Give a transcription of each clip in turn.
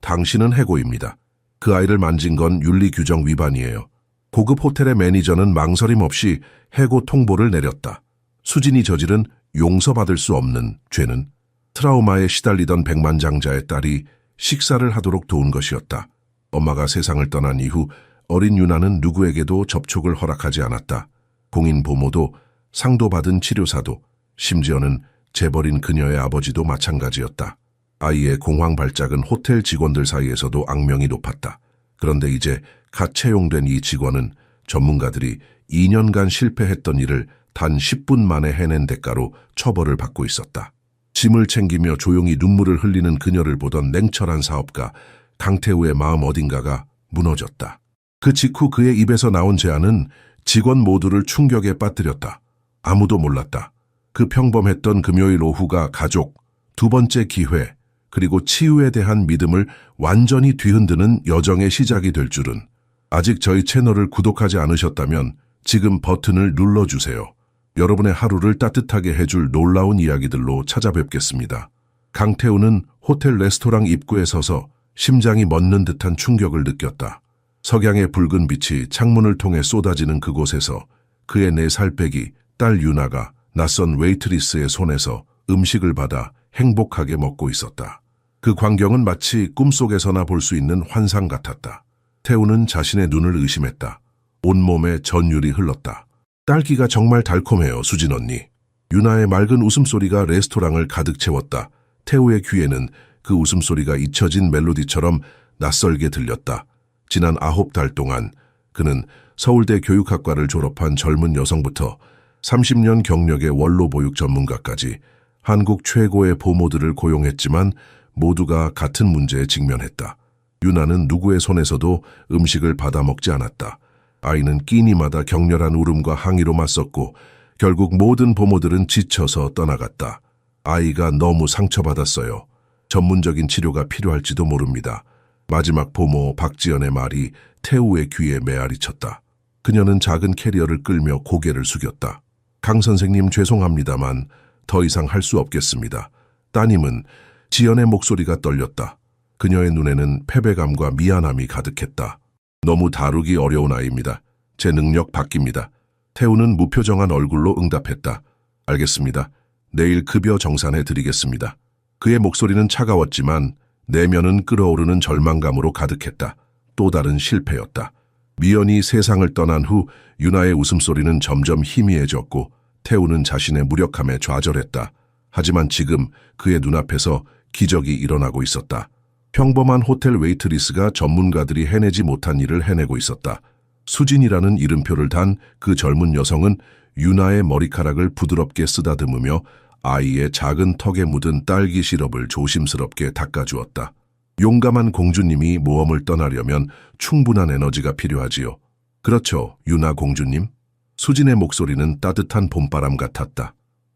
당신은 해고입니다. 그 아이를 만진 건 윤리 규정 위반이에요. 고급 호텔의 매니저는 망설임 없이 해고 통보를 내렸다. 수진이 저지른 용서받을 수 없는 죄는 트라우마에 시달리던 백만장자의 딸이 식사를 하도록 도운 것이었다. 엄마가 세상을 떠난 이후 어린 유나는 누구에게도 접촉을 허락하지 않았다. 공인 보모도 상도 받은 치료사도 심지어는 재벌인 그녀의 아버지도 마찬가지였다. 아이의 공황 발작은 호텔 직원들 사이에서도 악명이 높았다. 그런데 이제 갓 채용된 이 직원은 전문가들이 2년간 실패했던 일을 단 10분 만에 해낸 대가로 처벌을 받고 있었다. 짐을 챙기며 조용히 눈물을 흘리는 그녀를 보던 냉철한 사업가 강태우의 마음 어딘가가 무너졌다. 그 직후 그의 입에서 나온 제안은 직원 모두를 충격에 빠뜨렸다. 아무도 몰랐다. 그 평범했던 금요일 오후가 가족, 두 번째 기회, 그리고 치유에 대한 믿음을 완전히 뒤흔드는 여정의 시작이 될 줄은. 아직 저희 채널을 구독하지 않으셨다면 지금 버튼을 눌러주세요. 여러분의 하루를 따뜻하게 해줄 놀라운 이야기들로 찾아뵙겠습니다. 강태우는 호텔 레스토랑 입구에 서서 심장이 멎는 듯한 충격을 느꼈다. 석양의 붉은 빛이 창문을 통해 쏟아지는 그곳에서 그의 4살 빼기 딸 유나가 낯선 웨이트리스의 손에서 음식을 받아 행복하게 먹고 있었다. 그 광경은 마치 꿈속에서나 볼 수 있는 환상 같았다. 태우는 자신의 눈을 의심했다. 온몸에 전율이 흘렀다. 딸기가 정말 달콤해요, 수진 언니. 유나의 맑은 웃음소리가 레스토랑을 가득 채웠다. 태우의 귀에는 그 웃음소리가 잊혀진 멜로디처럼 낯설게 들렸다. 지난 9달 동안 그는 서울대 교육학과를 졸업한 젊은 여성부터 30년 경력의 원로보육 전문가까지 한국 최고의 보모들을 고용했지만 모두가 같은 문제에 직면했다. 유나는 누구의 손에서도 음식을 받아 먹지 않았다. 아이는 끼니마다 격렬한 울음과 항의로 맞섰고 결국 모든 보모들은 지쳐서 떠나갔다. 아이가 너무 상처받았어요. 전문적인 치료가 필요할지도 모릅니다. 마지막 보모 박지연의 말이 태우의 귀에 메아리 쳤다. 그녀는 작은 캐리어를 끌며 고개를 숙였다. 강 선생님 죄송합니다만 더 이상 할 수 없겠습니다. 따님은 지연의 목소리가 떨렸다. 그녀의 눈에는 패배감과 미안함이 가득했다. 너무 다루기 어려운 아이입니다. 제 능력 바뀝니다. 태우는 무표정한 얼굴로 응답했다. 알겠습니다. 내일 급여 정산해 드리겠습니다. 그의 목소리는 차가웠지만 내면은 끓어오르는 절망감으로 가득했다. 또 다른 실패였다. 미연이 세상을 떠난 후 유나의 웃음소리는 점점 희미해졌고 태우는 자신의 무력함에 좌절했다. 하지만 지금 그의 눈앞에서 기적이 일어나고 있었다. 평범한 호텔 웨이트리스가 전문가들이 해내지 못한 일을 해내고 있었다. 수진이라는 이름표를 단 그 젊은 여성은 유나의 머리카락을 부드럽게 쓰다듬으며 아이의 작은 턱에 묻은 딸기 시럽을 조심스럽게 닦아주었다. 용감한 공주님이 모험을 떠나려면 충분한 에너지가 필요하지요. 그렇죠, 유나 공주님? 수진의 목소리는 따뜻한 봄바람 같았다.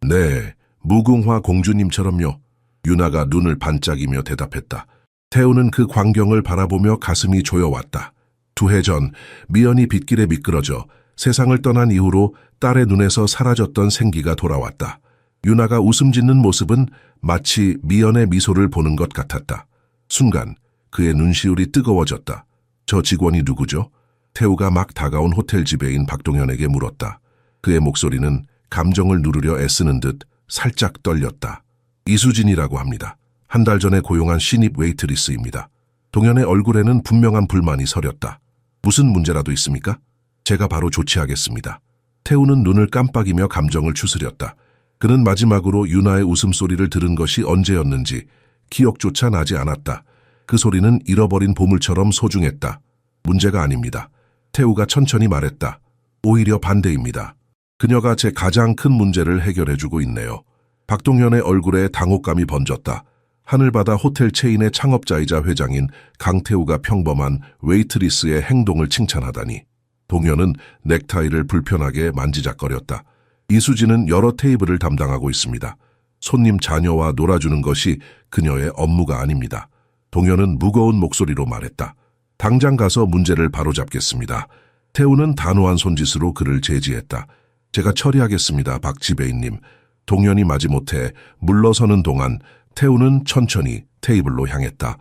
네, 무궁화 공주님처럼요. 유나가 눈을 반짝이며 대답했다. 태우는 그 광경을 바라보며 가슴이 조여왔다. 2해 전 미연이 빗길에 미끄러져 세상을 떠난 이후로 딸의 눈에서 사라졌던 생기가 돌아왔다. 유나가 웃음 짓는 모습은 마치 미연의 미소를 보는 것 같았다. 순간 그의 눈시울이 뜨거워졌다. 저 직원이 누구죠? 태우가 막 다가온 호텔 지배인 박동현에게 물었다. 그의 목소리는 감정을 누르려 애쓰는 듯 살짝 떨렸다. 이수진이라고 합니다. 1달 전에 고용한 신입 웨이트리스입니다. 동현의 얼굴에는 분명한 불만이 서렸다. 무슨 문제라도 있습니까? 제가 바로 조치하겠습니다. 태우는 눈을 깜빡이며 감정을 추스렸다. 그는 마지막으로 유나의 웃음소리를 들은 것이 언제였는지 기억조차 나지 않았다. 그 소리는 잃어버린 보물처럼 소중했다. 문제가 아닙니다. 태우가 천천히 말했다. 오히려 반대입니다. 그녀가 제 가장 큰 문제를 해결해주고 있네요. 박동현의 얼굴에 당혹감이 번졌다. 하늘바다 호텔 체인의 창업자이자 회장인 강태우가 평범한 웨이트리스의 행동을 칭찬하다니. 동현은 넥타이를 불편하게 만지작거렸다. 이수진은 여러 테이블을 담당하고 있습니다. 손님 자녀와 놀아주는 것이 그녀의 업무가 아닙니다. 동현은 무거운 목소리로 말했다. 당장 가서 문제를 바로잡겠습니다. 태우는 단호한 손짓으로 그를 제지했다. 제가 처리하겠습니다, 박 지배인님. 동현이 마지못해 물러서는 동안 태우는 천천히 테이블로 향했다.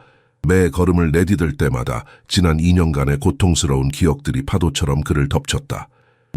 매 걸음을 내디딜 때마다 지난 2년간의 고통스러운 기억들이 파도처럼 그를 덮쳤다.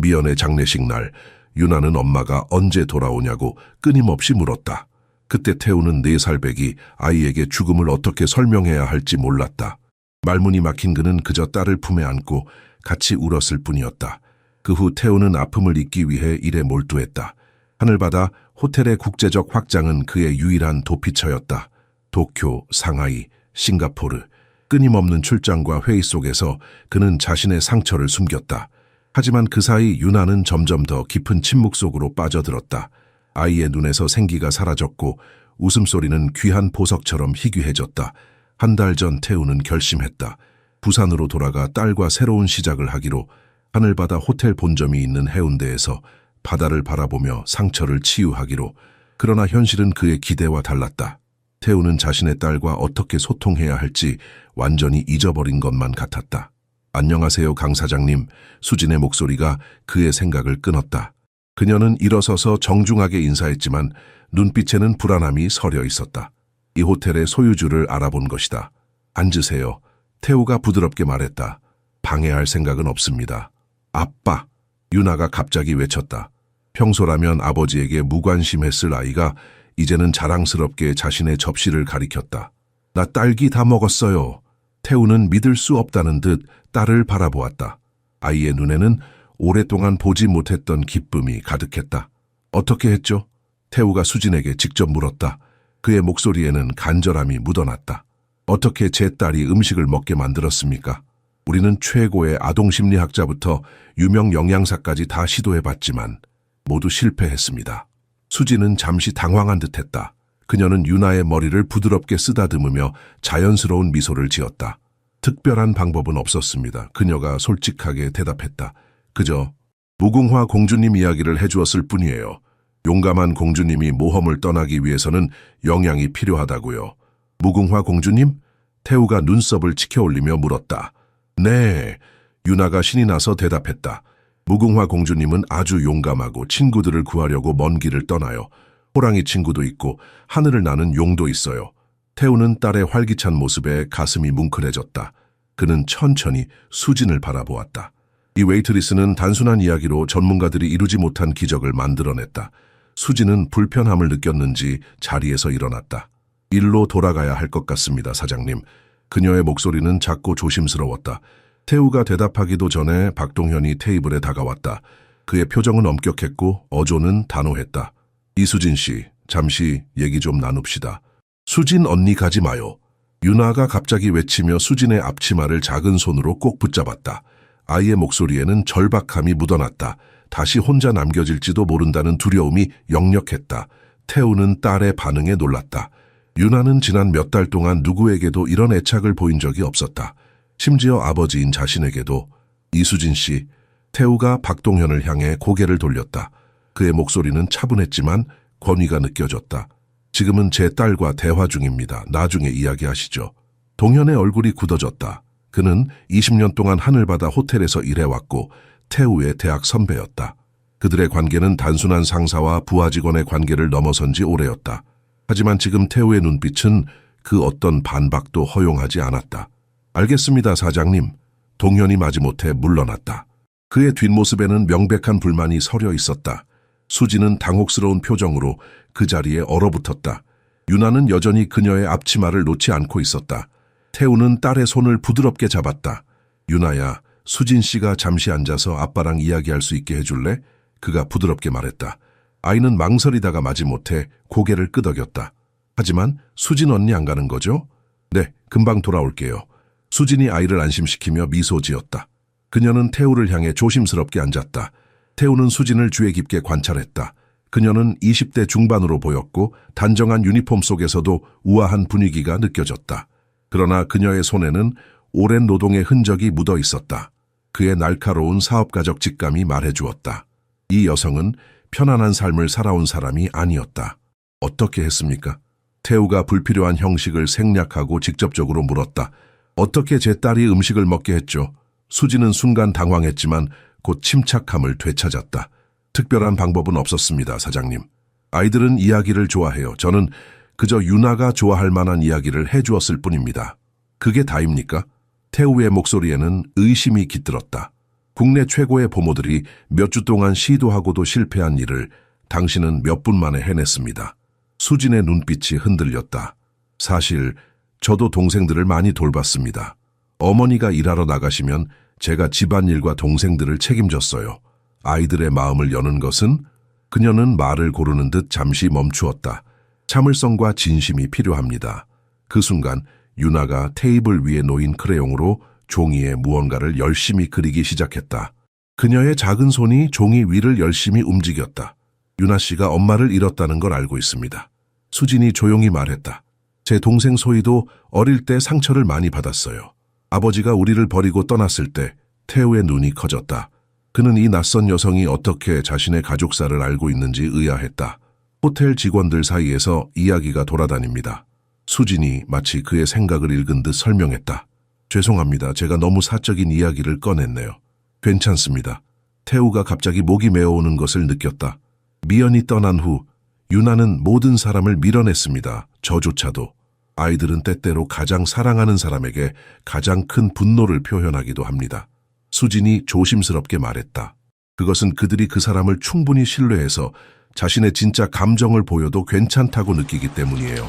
미연의 장례식 날, 유나는 엄마가 언제 돌아오냐고 끊임없이 물었다. 그때 태우는 4살 배기 아이에게 죽음을 어떻게 설명해야 할지 몰랐다. 말문이 막힌 그는 그저 딸을 품에 안고 같이 울었을 뿐이었다. 그 후 태우는 아픔을 잊기 위해 일에 몰두했다. 하늘바다 호텔의 국제적 확장은 그의 유일한 도피처였다. 도쿄, 상하이, 싱가포르, 끊임없는 출장과 회의 속에서 그는 자신의 상처를 숨겼다. 하지만 그 사이 유나는 점점 더 깊은 침묵 속으로 빠져들었다. 아이의 눈에서 생기가 사라졌고 웃음소리는 귀한 보석처럼 희귀해졌다. 한 달 전 태우는 결심했다. 부산으로 돌아가 딸과 새로운 시작을 하기로. 하늘바다 호텔 본점이 있는 해운대에서 바다를 바라보며 상처를 치유하기로. 그러나 현실은 그의 기대와 달랐다. 태우는 자신의 딸과 어떻게 소통해야 할지 완전히 잊어버린 것만 같았다. 안녕하세요, 강 사장님. 수진의 목소리가 그의 생각을 끊었다. 그녀는 일어서서 정중하게 인사했지만 눈빛에는 불안함이 서려 있었다. 이 호텔의 소유주를 알아본 것이다. 앉으세요. 태우가 부드럽게 말했다. 방해할 생각은 없습니다. 아빠, 유나가 갑자기 외쳤다. 평소라면 아버지에게 무관심했을 아이가 이제는 자랑스럽게 자신의 접시를 가리켰다. 나 딸기 다 먹었어요. 태우는 믿을 수 없다는 듯 딸을 바라보았다. 아이의 눈에는 오랫동안 보지 못했던 기쁨이 가득했다. 어떻게 했죠? 태우가 수진에게 직접 물었다. 그의 목소리에는 간절함이 묻어났다. 어떻게 제 딸이 음식을 먹게 만들었습니까? 우리는 최고의 아동심리학자부터 유명 영양사까지 다 시도해봤지만 모두 실패했습니다. 수진은 잠시 당황한 듯했다. 그녀는 유나의 머리를 부드럽게 쓰다듬으며 자연스러운 미소를 지었다. 특별한 방법은 없었습니다. 그녀가 솔직하게 대답했다. 그저 무궁화 공주님 이야기를 해주었을 뿐이에요. 용감한 공주님이 모험을 떠나기 위해서는 영양이 필요하다고요. 무궁화 공주님? 태우가 눈썹을 치켜올리며 물었다. 네, 유나가 신이 나서 대답했다. 무궁화 공주님은 아주 용감하고 친구들을 구하려고 먼 길을 떠나요. 호랑이 친구도 있고 하늘을 나는 용도 있어요. 태우는 딸의 활기찬 모습에 가슴이 뭉클해졌다. 그는 천천히 수진을 바라보았다. 이 웨이트리스는 단순한 이야기로 전문가들이 이루지 못한 기적을 만들어냈다. 수진은 불편함을 느꼈는지 자리에서 일어났다. 일로 돌아가야 할 것 같습니다, 사장님. 그녀의 목소리는 작고 조심스러웠다. 태우가 대답하기도 전에 박동현이 테이블에 다가왔다. 그의 표정은 엄격했고 어조는 단호했다. 이수진 씨, 잠시 얘기 좀 나눕시다. 수진 언니 가지 마요. 유나가 갑자기 외치며 수진의 앞치마를 작은 손으로 꼭 붙잡았다. 아이의 목소리에는 절박함이 묻어났다. 다시 혼자 남겨질지도 모른다는 두려움이 역력했다. 태우는 딸의 반응에 놀랐다. 유나는 지난 몇 달 동안 누구에게도 이런 애착을 보인 적이 없었다. 심지어 아버지인 자신에게도. 이수진 씨, 태우가 박동현을 향해 고개를 돌렸다. 그의 목소리는 차분했지만 권위가 느껴졌다. 지금은 제 딸과 대화 중입니다. 나중에 이야기하시죠. 동현의 얼굴이 굳어졌다. 그는 20년 동안 하늘바다 호텔에서 일해왔고 태우의 대학 선배였다. 그들의 관계는 단순한 상사와 부하 직원의 관계를 넘어선 지 오래였다. 하지만 지금 태우의 눈빛은 그 어떤 반박도 허용하지 않았다. 알겠습니다, 사장님. 동현이 마지못해 물러났다. 그의 뒷모습에는 명백한 불만이 서려 있었다. 수지는 당혹스러운 표정으로 그 자리에 얼어붙었다. 유나는 여전히 그녀의 앞치마를 놓지 않고 있었다. 태우는 딸의 손을 부드럽게 잡았다. 유나야, 수진 씨가 잠시 앉아서 아빠랑 이야기할 수 있게 해줄래? 그가 부드럽게 말했다. 아이는 망설이다가 마지못해 고개를 끄덕였다. 하지만 수진 언니 안 가는 거죠? 네, 금방 돌아올게요. 수진이 아이를 안심시키며 미소 지었다. 그녀는 태우를 향해 조심스럽게 앉았다. 태우는 수진을 주의 깊게 관찰했다. 그녀는 20대 중반으로 보였고 단정한 유니폼 속에서도 우아한 분위기가 느껴졌다. 그러나 그녀의 손에는 오랜 노동의 흔적이 묻어 있었다. 그의 날카로운 사업가적 직감이 말해주었다. 이 여성은 편안한 삶을 살아온 사람이 아니었다. 어떻게 했습니까? 태우가 불필요한 형식을 생략하고 직접적으로 물었다. 어떻게 제 딸이 음식을 먹게 했죠? 수지는 순간 당황했지만 곧 침착함을 되찾았다. 특별한 방법은 없었습니다, 사장님. 아이들은 이야기를 좋아해요. 저는 그저 유나가 좋아할 만한 이야기를 해주었을 뿐입니다. 그게 다입니까? 태우의 목소리에는 의심이 깃들었다. 국내 최고의 보모들이 몇 주 동안 시도하고도 실패한 일을 당신은 몇 분 만에 해냈습니다. 수진의 눈빛이 흔들렸다. 사실 저도 동생들을 많이 돌봤습니다. 어머니가 일하러 나가시면 제가 집안일과 동생들을 책임졌어요. 아이들의 마음을 여는 것은 그녀는 말을 고르는 듯 잠시 멈추었다. 참을성과 진심이 필요합니다. 그 순간 유나가 테이블 위에 놓인 크레용으로 종이에 무언가를 열심히 그리기 시작했다. 그녀의 작은 손이 종이 위를 열심히 움직였다. 유나 씨가 엄마를 잃었다는 걸 알고 있습니다. 수진이 조용히 말했다. 제 동생 소희도 어릴 때 상처를 많이 받았어요. 아버지가 우리를 버리고 떠났을 때 태우의 눈이 커졌다. 그는 이 낯선 여성이 어떻게 자신의 가족사를 알고 있는지 의아했다. 호텔 직원들 사이에서 이야기가 돌아다닙니다. 수진이 마치 그의 생각을 읽은 듯 설명했다. 죄송합니다. 제가 너무 사적인 이야기를 꺼냈네요. 괜찮습니다. 태우가 갑자기 목이 메어오는 것을 느꼈다. 미연이 떠난 후 유나는 모든 사람을 밀어냈습니다. 저조차도. 아이들은 때때로 가장 사랑하는 사람에게 가장 큰 분노를 표현하기도 합니다. 수진이 조심스럽게 말했다. 그것은 그들이 그 사람을 충분히 신뢰해서 자신의 진짜 감정을 보여도 괜찮다고 느끼기 때문이에요.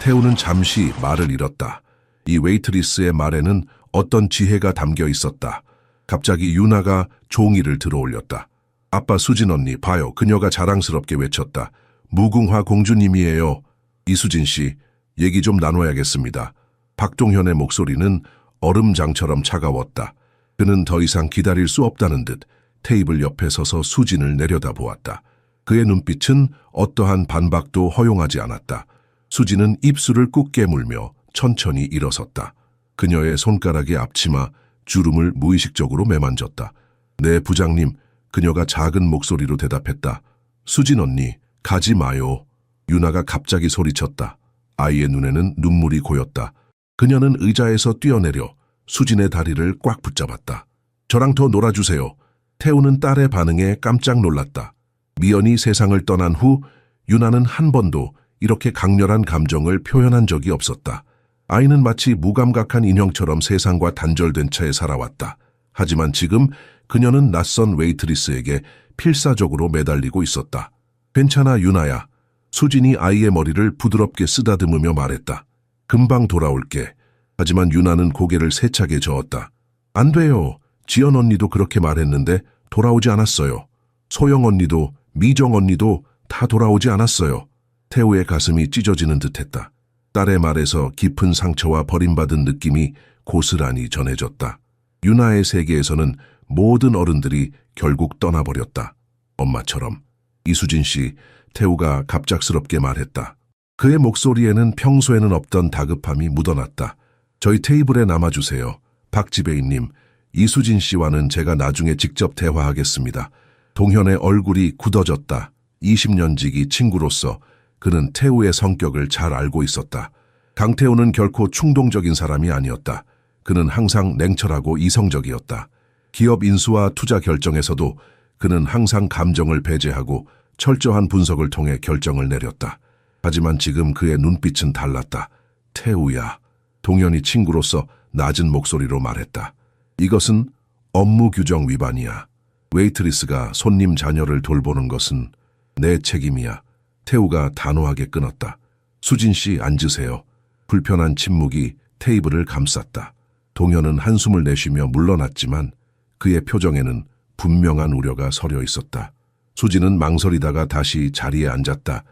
태우는 잠시 말을 잃었다. 이 웨이트리스의 말에는 어떤 지혜가 담겨 있었다. 갑자기 유나가 종이를 들어올렸다. 아빠 수진 언니 봐요. 그녀가 자랑스럽게 외쳤다. 무궁화 공주님이에요. 이수진 씨, 얘기 좀 나눠야겠습니다. 박동현의 목소리는 얼음장처럼 차가웠다. 그는 더 이상 기다릴 수 없다는 듯 테이블 옆에 서서 수진을 내려다보았다. 그의 눈빛은 어떠한 반박도 허용하지 않았다. 수진은 입술을 꾹 깨물며 천천히 일어섰다. 그녀의 손가락의 앞치마, 주름을 무의식적으로 매만졌다. 네, 부장님, 그녀가 작은 목소리로 대답했다. 수진 언니, 가지 마요. 유나가 갑자기 소리쳤다. 아이의 눈에는 눈물이 고였다. 그녀는 의자에서 뛰어내려 수진의 다리를 꽉 붙잡았다. 저랑 더 놀아주세요. 태우는 딸의 반응에 깜짝 놀랐다. 미연이 세상을 떠난 후 유나는 한 번도 이렇게 강렬한 감정을 표현한 적이 없었다. 아이는 마치 무감각한 인형처럼 세상과 단절된 채 살아왔다. 하지만 지금 그녀는 낯선 웨이트리스에게 필사적으로 매달리고 있었다. 괜찮아, 유나야. 수진이 아이의 머리를 부드럽게 쓰다듬으며 말했다. 금방 돌아올게. 하지만 유나는 고개를 세차게 저었다. 안 돼요. 지연 언니도 그렇게 말했는데 돌아오지 않았어요. 소영 언니도, 미정 언니도 다 돌아오지 않았어요. 태우의 가슴이 찢어지는 듯했다. 딸의 말에서 깊은 상처와 버림받은 느낌이 고스란히 전해졌다. 유나의 세계에서는 모든 어른들이 결국 떠나버렸다. 엄마처럼. 이수진 씨, 태우가 갑작스럽게 말했다. 그의 목소리에는 평소에는 없던 다급함이 묻어났다. 저희 테이블에 남아주세요. 박지배인님, 이수진 씨와는 제가 나중에 직접 대화하겠습니다. 동현의 얼굴이 굳어졌다. 20년 지기 친구로서 그는 태우의 성격을 잘 알고 있었다. 강태우는 결코 충동적인 사람이 아니었다. 그는 항상 냉철하고 이성적이었다. 기업 인수와 투자 결정에서도 그는 항상 감정을 배제하고 철저한 분석을 통해 결정을 내렸다. 하지만 지금 그의 눈빛은 달랐다. 태우야. 동현이 친구로서 낮은 목소리로 말했다. 이것은 업무 규정 위반이야. 웨이트리스가 손님 자녀를 돌보는 것은 내 책임이야. 태우가 단호하게 끊었다. 수진 씨, 앉으세요. 불편한 침묵이 테이블을 감쌌다. 동현은 한숨을 내쉬며 물러났지만 그의 표정에는 분명한 우려가 서려 있었다. 수진은 망설이다가 다시 자리에 앉았다.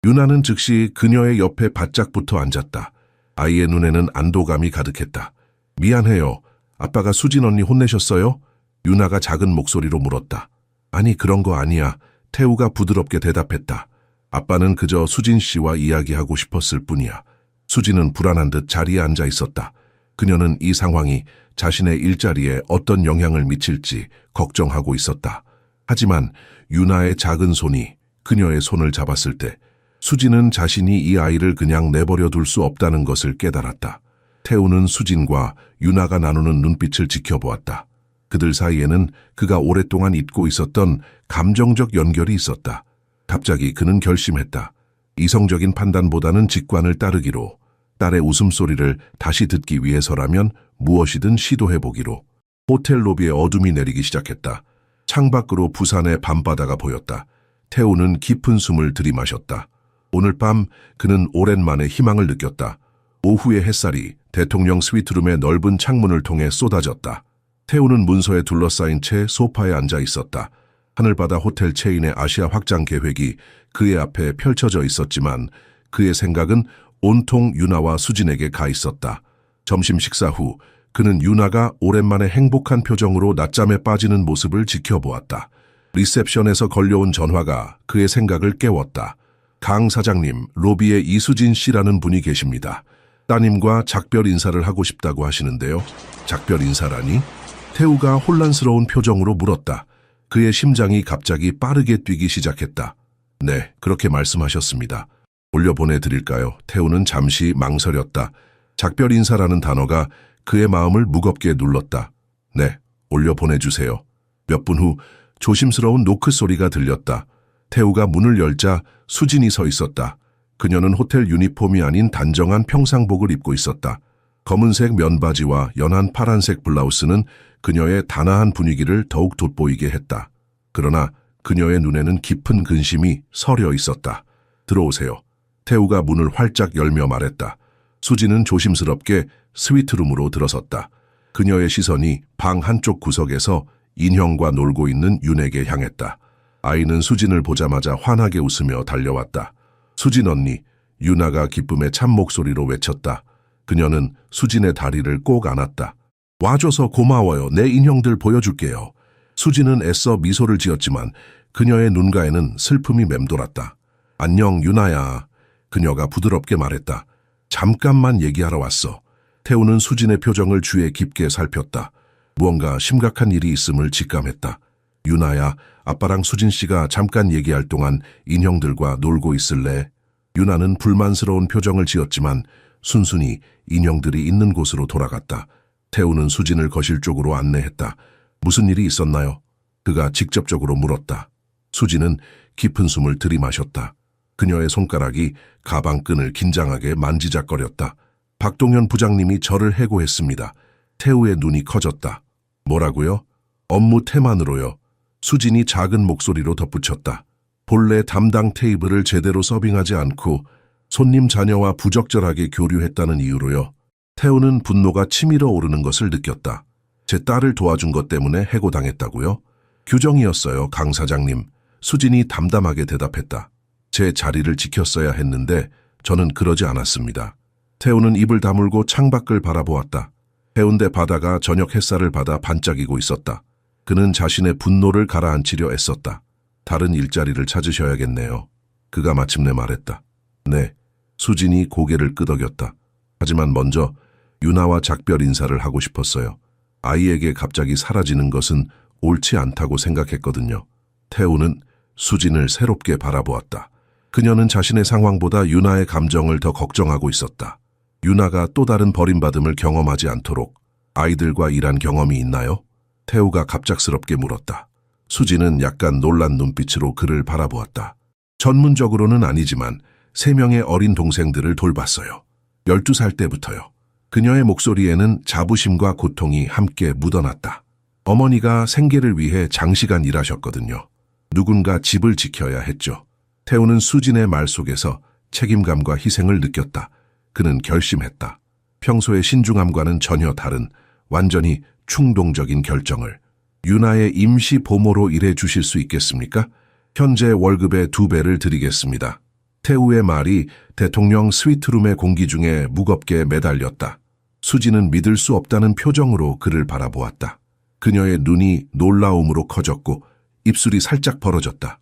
유나는 즉시 그녀의 옆에 바짝 붙어 앉았다. 아이의 눈에는 안도감이 가득했다. 미안해요. 아빠가 수진 언니 혼내셨어요? 유나가 작은 목소리로 물었다. 아니, 그런 거 아니야. 태우가 부드럽게 대답했다. 아빠는 그저 수진 씨와 이야기하고 싶었을 뿐이야. 수진은 불안한 듯 자리에 앉아 있었다. 그녀는 이 상황이 자신의 일자리에 어떤 영향을 미칠지 걱정하고 있었다. 하지만 유나의 작은 손이 그녀의 손을 잡았을 때 수진은 자신이 이 아이를 그냥 내버려 둘 수 없다는 것을 깨달았다. 태우는 수진과 유나가 나누는 눈빛을 지켜보았다. 그들 사이에는 그가 오랫동안 잊고 있었던 감정적 연결이 있었다. 갑자기 그는 결심했다. 이성적인 판단보다는 직관을 따르기로. 딸의 웃음소리를 다시 듣기 위해서라면 무엇이든 시도해보기로. 호텔 로비에 어둠이 내리기 시작했다. 창밖으로 부산의 밤바다가 보였다. 태우는 깊은 숨을 들이마셨다. 오늘 밤 그는 오랜만에 희망을 느꼈다. 오후의 햇살이 대통령 스위트룸의 넓은 창문을 통해 쏟아졌다. 태우는 문서에 둘러싸인 채 소파에 앉아 있었다. 하늘바다 호텔 체인의 아시아 확장 계획이 그의 앞에 펼쳐져 있었지만 그의 생각은 온통 유나와 수진에게 가 있었다. 점심 식사 후 그는 유나가 오랜만에 행복한 표정으로 낮잠에 빠지는 모습을 지켜보았다. 리셉션에서 걸려온 전화가 그의 생각을 깨웠다. 강 사장님, 로비에 이수진 씨라는 분이 계십니다. 따님과 작별 인사를 하고 싶다고 하시는데요. 작별 인사라니? 태우가 혼란스러운 표정으로 물었다. 그의 심장이 갑자기 빠르게 뛰기 시작했다. 네, 그렇게 말씀하셨습니다. 올려보내드릴까요? 태우는 잠시 망설였다. 작별 인사라는 단어가 그의 마음을 무겁게 눌렀다. 네, 올려보내주세요. 몇 분 후 조심스러운 노크 소리가 들렸다. 태우가 문을 열자 수진이 서 있었다. 그녀는 호텔 유니폼이 아닌 단정한 평상복을 입고 있었다. 검은색 면바지와 연한 파란색 블라우스는 그녀의 단아한 분위기를 더욱 돋보이게 했다. 그러나 그녀의 눈에는 깊은 근심이 서려 있었다. 들어오세요. 태우가 문을 활짝 열며 말했다. 수진은 조심스럽게 스위트룸으로 들어섰다. 그녀의 시선이 방 한쪽 구석에서 인형과 놀고 있는 윤에게 향했다. 아이는 수진을 보자마자 환하게 웃으며 달려왔다. 수진 언니, 유나가 기쁨의 참 목소리로 외쳤다. 그녀는 수진의 다리를 꼭 안았다. 와줘서 고마워요. 내 인형들 보여줄게요. 수진은 애써 미소를 지었지만 그녀의 눈가에는 슬픔이 맴돌았다. 안녕 유나야. 그녀가 부드럽게 말했다. 잠깐만 얘기하러 왔어. 태우는 수진의 표정을 주의 깊게 살폈다. 무언가 심각한 일이 있음을 직감했다. 유나야, 아빠랑 수진 씨가 잠깐 얘기할 동안 인형들과 놀고 있을래? 유나는 불만스러운 표정을 지었지만 순순히 인형들이 있는 곳으로 돌아갔다. 태우는 수진을 거실 쪽으로 안내했다. 무슨 일이 있었나요? 그가 직접적으로 물었다. 수진은 깊은 숨을 들이마셨다. 그녀의 손가락이 가방끈을 긴장하게 만지작거렸다. 박동현 부장님이 저를 해고했습니다. 태우의 눈이 커졌다. 뭐라고요? 업무 태만으로요. 수진이 작은 목소리로 덧붙였다. 본래 담당 테이블을 제대로 서빙하지 않고 손님 자녀와 부적절하게 교류했다는 이유로요. 태우는 분노가 치밀어 오르는 것을 느꼈다. 제 딸을 도와준 것 때문에 해고당했다고요? 규정이었어요, 강 사장님. 수진이 담담하게 대답했다. 제 자리를 지켰어야 했는데 저는 그러지 않았습니다. 태우는 입을 다물고 창밖을 바라보았다. 해운대 바다가 저녁 햇살을 받아 반짝이고 있었다. 그는 자신의 분노를 가라앉히려 애썼다. 다른 일자리를 찾으셔야겠네요. 그가 마침내 말했다. 네. 수진이 고개를 끄덕였다. 하지만 먼저 유나와 작별 인사를 하고 싶었어요. 아이에게 갑자기 사라지는 것은 옳지 않다고 생각했거든요. 태우는 수진을 새롭게 바라보았다. 그녀는 자신의 상황보다 유나의 감정을 더 걱정하고 있었다. 유나가 또 다른 버림받음을 경험하지 않도록 아이들과 일한 경험이 있나요? 태우가 갑작스럽게 물었다. 수진은 약간 놀란 눈빛으로 그를 바라보았다. 전문적으로는 아니지만 3명의 어린 동생들을 돌봤어요. 12살 때부터요. 그녀의 목소리에는 자부심과 고통이 함께 묻어났다. 어머니가 생계를 위해 장시간 일하셨거든요. 누군가 집을 지켜야 했죠. 태우는 수진의 말 속에서 책임감과 희생을 느꼈다. 그는 결심했다. 평소의 신중함과는 전혀 다른 완전히 충동적인 결정을. 유나의 임시 보모로 일해 주실 수 있겠습니까? 현재 월급의 2배를 드리겠습니다. 태우의 말이 대통령 스위트룸의 공기 중에 무겁게 매달렸다. 수진은 믿을 수 없다는 표정으로 그를 바라보았다. 그녀의 눈이 놀라움으로 커졌고 입술이 살짝 벌어졌다.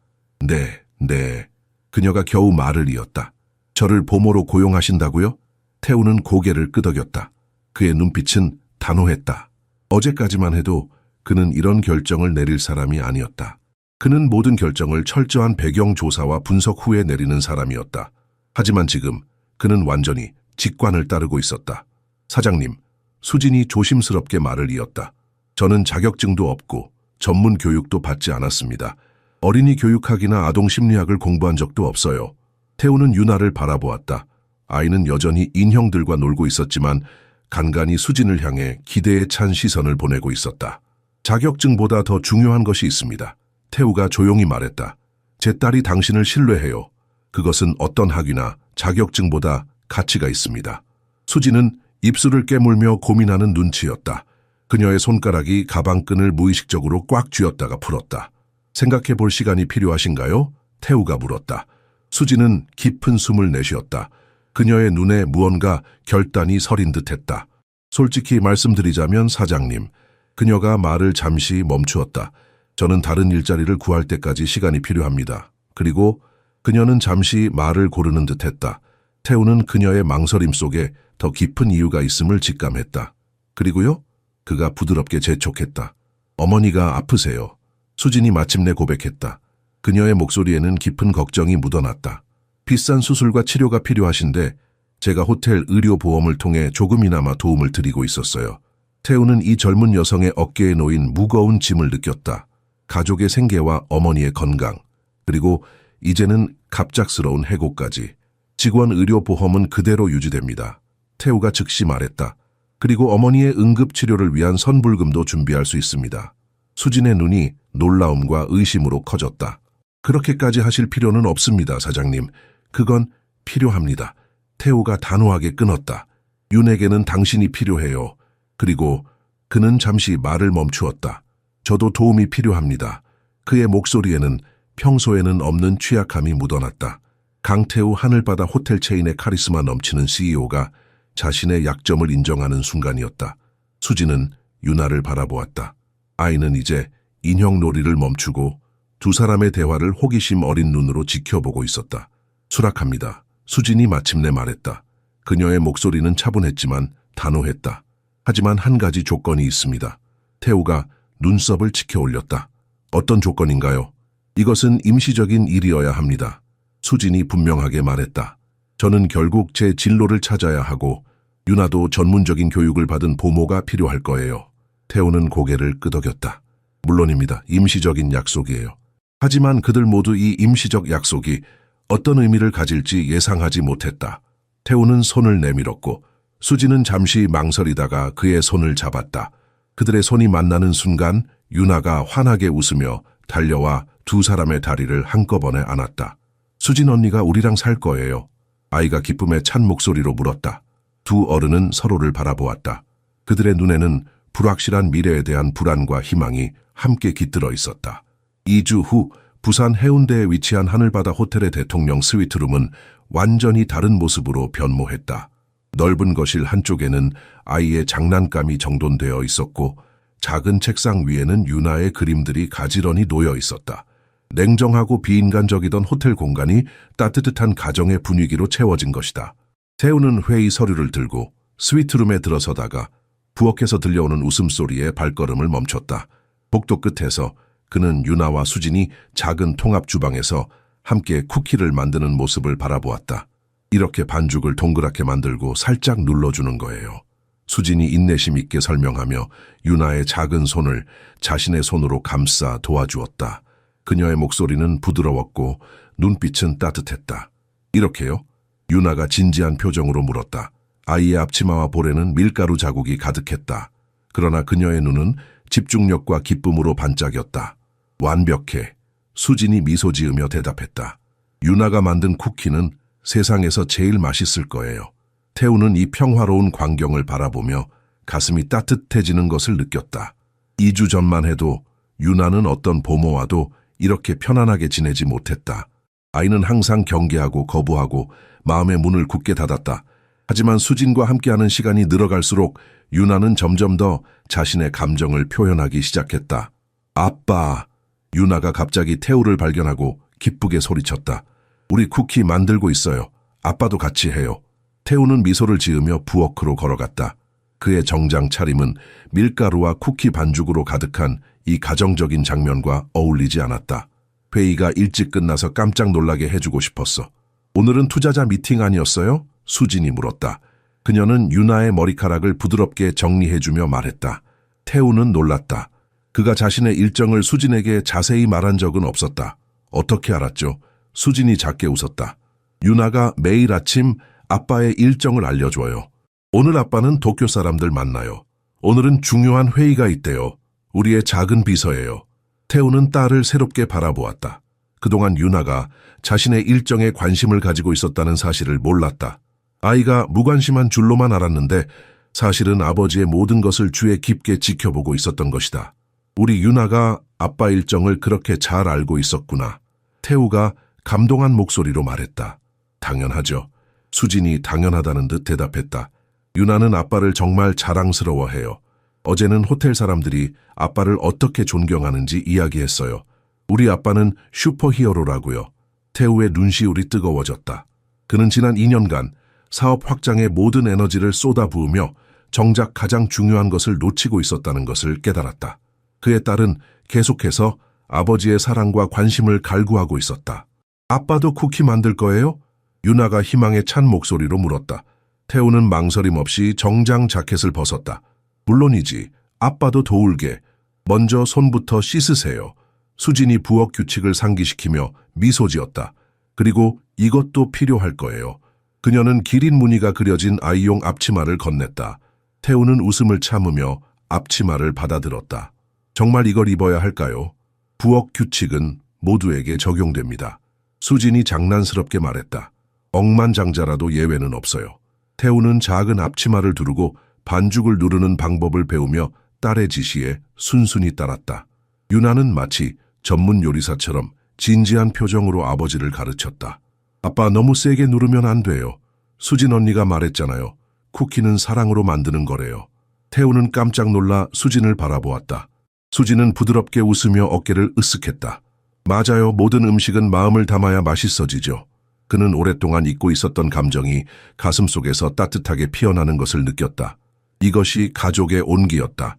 네. 그녀가 겨우 말을 이었다. 저를 보모로 고용하신다고요? 태우는 고개를 끄덕였다. 그의 눈빛은 단호했다. 어제까지만 해도 그는 이런 결정을 내릴 사람이 아니었다. 그는 모든 결정을 철저한 배경 조사와 분석 후에 내리는 사람이었다. 하지만 지금 그는 완전히 직관을 따르고 있었다. 사장님, 수진이 조심스럽게 말을 이었다. 저는 자격증도 없고 전문 교육도 받지 않았습니다. 어린이 교육학이나 아동 심리학을 공부한 적도 없어요. 태우는 유나를 바라보았다. 아이는 여전히 인형들과 놀고 있었지만 간간히 수진을 향해 기대에 찬 시선을 보내고 있었다. 자격증보다 더 중요한 것이 있습니다. 태우가 조용히 말했다. 제 딸이 당신을 신뢰해요. 그것은 어떤 학위나 자격증보다 가치가 있습니다. 수진은 입술을 깨물며 고민하는 눈치였다. 그녀의 손가락이 가방끈을 무의식적으로 꽉 쥐었다가 풀었다. 생각해 볼 시간이 필요하신가요? 태우가 물었다. 수진은 깊은 숨을 내쉬었다. 그녀의 눈에 무언가 결단이 서린 듯했다. 솔직히 말씀드리자면 사장님, 그녀가 말을 잠시 멈추었다. 저는 다른 일자리를 구할 때까지 시간이 필요합니다. 그리고 그녀는 잠시 말을 고르는 듯했다. 태우는 그녀의 망설임 속에 더 깊은 이유가 있음을 직감했다. 그리고요? 그가 부드럽게 재촉했다. 어머니가 아프세요. 수진이 마침내 고백했다. 그녀의 목소리에는 깊은 걱정이 묻어났다. 비싼 수술과 치료가 필요하신데 제가 호텔 의료보험을 통해 조금이나마 도움을 드리고 있었어요. 태우는 이 젊은 여성의 어깨에 놓인 무거운 짐을 느꼈다. 가족의 생계와 어머니의 건강, 그리고 이제는 갑작스러운 해고까지. 직원 의료보험은 그대로 유지됩니다. 태우가 즉시 말했다. 그리고 어머니의 응급치료를 위한 선불금도 준비할 수 있습니다. 수진의 눈이 놀라움과 의심으로 커졌다. 그렇게까지 하실 필요는 없습니다, 사장님. 그건 필요합니다. 태우가 단호하게 끊었다. 윤에게는 당신이 필요해요. 그리고 그는 잠시 말을 멈추었다. 저도 도움이 필요합니다. 그의 목소리에는 평소에는 없는 취약함이 묻어났다. 강태우 하늘바다 호텔 체인의 카리스마 넘치는 CEO가 자신의 약점을 인정하는 순간이었다. 수진은 유나를 바라보았다. 아이는 이제 인형놀이를 멈추고 두 사람의 대화를 호기심 어린 눈으로 지켜보고 있었다. 수락합니다. 수진이 마침내 말했다. 그녀의 목소리는 차분했지만 단호했다. 하지만 한 가지 조건이 있습니다. 태우가 눈썹을 치켜 올렸다. 어떤 조건인가요? 이것은 임시적인 일이어야 합니다. 수진이 분명하게 말했다. 저는 결국 제 진로를 찾아야 하고 유나도 전문적인 교육을 받은 보모가 필요할 거예요. 태우는 고개를 끄덕였다. 물론입니다. 임시적인 약속이에요. 하지만 그들 모두 이 임시적 약속이 어떤 의미를 가질지 예상하지 못했다. 태우는 손을 내밀었고 수진은 잠시 망설이다가 그의 손을 잡았다. 그들의 손이 만나는 순간 유나가 환하게 웃으며 달려와 두 사람의 다리를 한꺼번에 안았다. 수진 언니가 우리랑 살 거예요. 아이가 기쁨에 찬 목소리로 물었다. 두 어른은 서로를 바라보았다. 그들의 눈에는 불확실한 미래에 대한 불안과 희망이 함께 깃들어 있었다. 2주 후 부산 해운대에 위치한 하늘바다 호텔의 대통령 스위트룸은 완전히 다른 모습으로 변모했다. 넓은 거실 한쪽에는 아이의 장난감이 정돈되어 있었고 작은 책상 위에는 유나의 그림들이 가지런히 놓여 있었다. 냉정하고 비인간적이던 호텔 공간이 따뜻한 가정의 분위기로 채워진 것이다. 태우는 회의 서류를 들고 스위트룸에 들어서다가 부엌에서 들려오는 웃음소리에 발걸음을 멈췄다. 복도 끝에서 그는 유나와 수진이 작은 통합 주방에서 함께 쿠키를 만드는 모습을 바라보았다. 이렇게 반죽을 동그랗게 만들고 살짝 눌러주는 거예요. 수진이 인내심 있게 설명하며 유나의 작은 손을 자신의 손으로 감싸 도와주었다. 그녀의 목소리는 부드러웠고 눈빛은 따뜻했다. 이렇게요? 유나가 진지한 표정으로 물었다. 아이의 앞치마와 볼에는 밀가루 자국이 가득했다. 그러나 그녀의 눈은 집중력과 기쁨으로 반짝였다. 완벽해. 수진이 미소 지으며 대답했다. 유나가 만든 쿠키는 세상에서 제일 맛있을 거예요. 태우는 이 평화로운 광경을 바라보며 가슴이 따뜻해지는 것을 느꼈다. 2주 전만 해도 유나는 어떤 보모와도 이렇게 편안하게 지내지 못했다. 아이는 항상 경계하고 거부하고 마음의 문을 굳게 닫았다. 하지만 수진과 함께하는 시간이 늘어갈수록 유나는 점점 더 자신의 감정을 표현하기 시작했다. 아빠! 유나가 갑자기 태우를 발견하고 기쁘게 소리쳤다. 우리 쿠키 만들고 있어요. 아빠도 같이 해요. 태우는 미소를 지으며 부엌으로 걸어갔다. 그의 정장 차림은 밀가루와 쿠키 반죽으로 가득한 이 가정적인 장면과 어울리지 않았다. 회의가 일찍 끝나서 깜짝 놀라게 해주고 싶었어. 오늘은 투자자 미팅 아니었어요? 수진이 물었다. 그녀는 유나의 머리카락을 부드럽게 정리해주며 말했다. 태우는 놀랐다. 그가 자신의 일정을 수진에게 자세히 말한 적은 없었다. 어떻게 알았죠? 수진이 작게 웃었다. 유나가 매일 아침 아빠의 일정을 알려줘요. 오늘 아빠는 도쿄 사람들 만나요. 오늘은 중요한 회의가 있대요. 우리의 작은 비서예요. 태우는 딸을 새롭게 바라보았다. 그동안 유나가 자신의 일정에 관심을 가지고 있었다는 사실을 몰랐다. 아이가 무관심한 줄로만 알았는데 사실은 아버지의 모든 것을 주에 깊게 지켜보고 있었던 것이다. 우리 유나가 아빠 일정을 그렇게 잘 알고 있었구나. 태우가 감동한 목소리로 말했다. 당연하죠. 수진이 당연하다는 듯 대답했다. 유나는 아빠를 정말 자랑스러워해요. 어제는 호텔 사람들이 아빠를 어떻게 존경하는지 이야기했어요. 우리 아빠는 슈퍼히어로라고요. 태우의 눈시울이 뜨거워졌다. 그는 지난 2년간 사업 확장에 모든 에너지를 쏟아부으며 정작 가장 중요한 것을 놓치고 있었다는 것을 깨달았다. 그의 딸은 계속해서 아버지의 사랑과 관심을 갈구하고 있었다. 아빠도 쿠키 만들 거예요? 유나가 희망에 찬 목소리로 물었다. 태우는 망설임 없이 정장 자켓을 벗었다. 물론이지. 아빠도 도울게. 먼저 손부터 씻으세요. 수진이 부엌 규칙을 상기시키며 미소 지었다. 그리고 이것도 필요할 거예요. 그녀는 기린 무늬가 그려진 아이용 앞치마를 건넸다. 태우는 웃음을 참으며 앞치마를 받아들었다. 정말 이걸 입어야 할까요? 부엌 규칙은 모두에게 적용됩니다. 수진이 장난스럽게 말했다. 억만장자라도 예외는 없어요. 태우는 작은 앞치마를 두르고 반죽을 누르는 방법을 배우며 딸의 지시에 순순히 따랐다. 유나는 마치 전문 요리사처럼 진지한 표정으로 아버지를 가르쳤다. 아빠 너무 세게 누르면 안 돼요. 수진 언니가 말했잖아요. 쿠키는 사랑으로 만드는 거래요. 태우는 깜짝 놀라 수진을 바라보았다. 수진은 부드럽게 웃으며 어깨를 으쓱했다. 맞아요. 모든 음식은 마음을 담아야 맛있어지죠. 그는 오랫동안 잊고 있었던 감정이 가슴속에서 따뜻하게 피어나는 것을 느꼈다. 이것이 가족의 온기였다.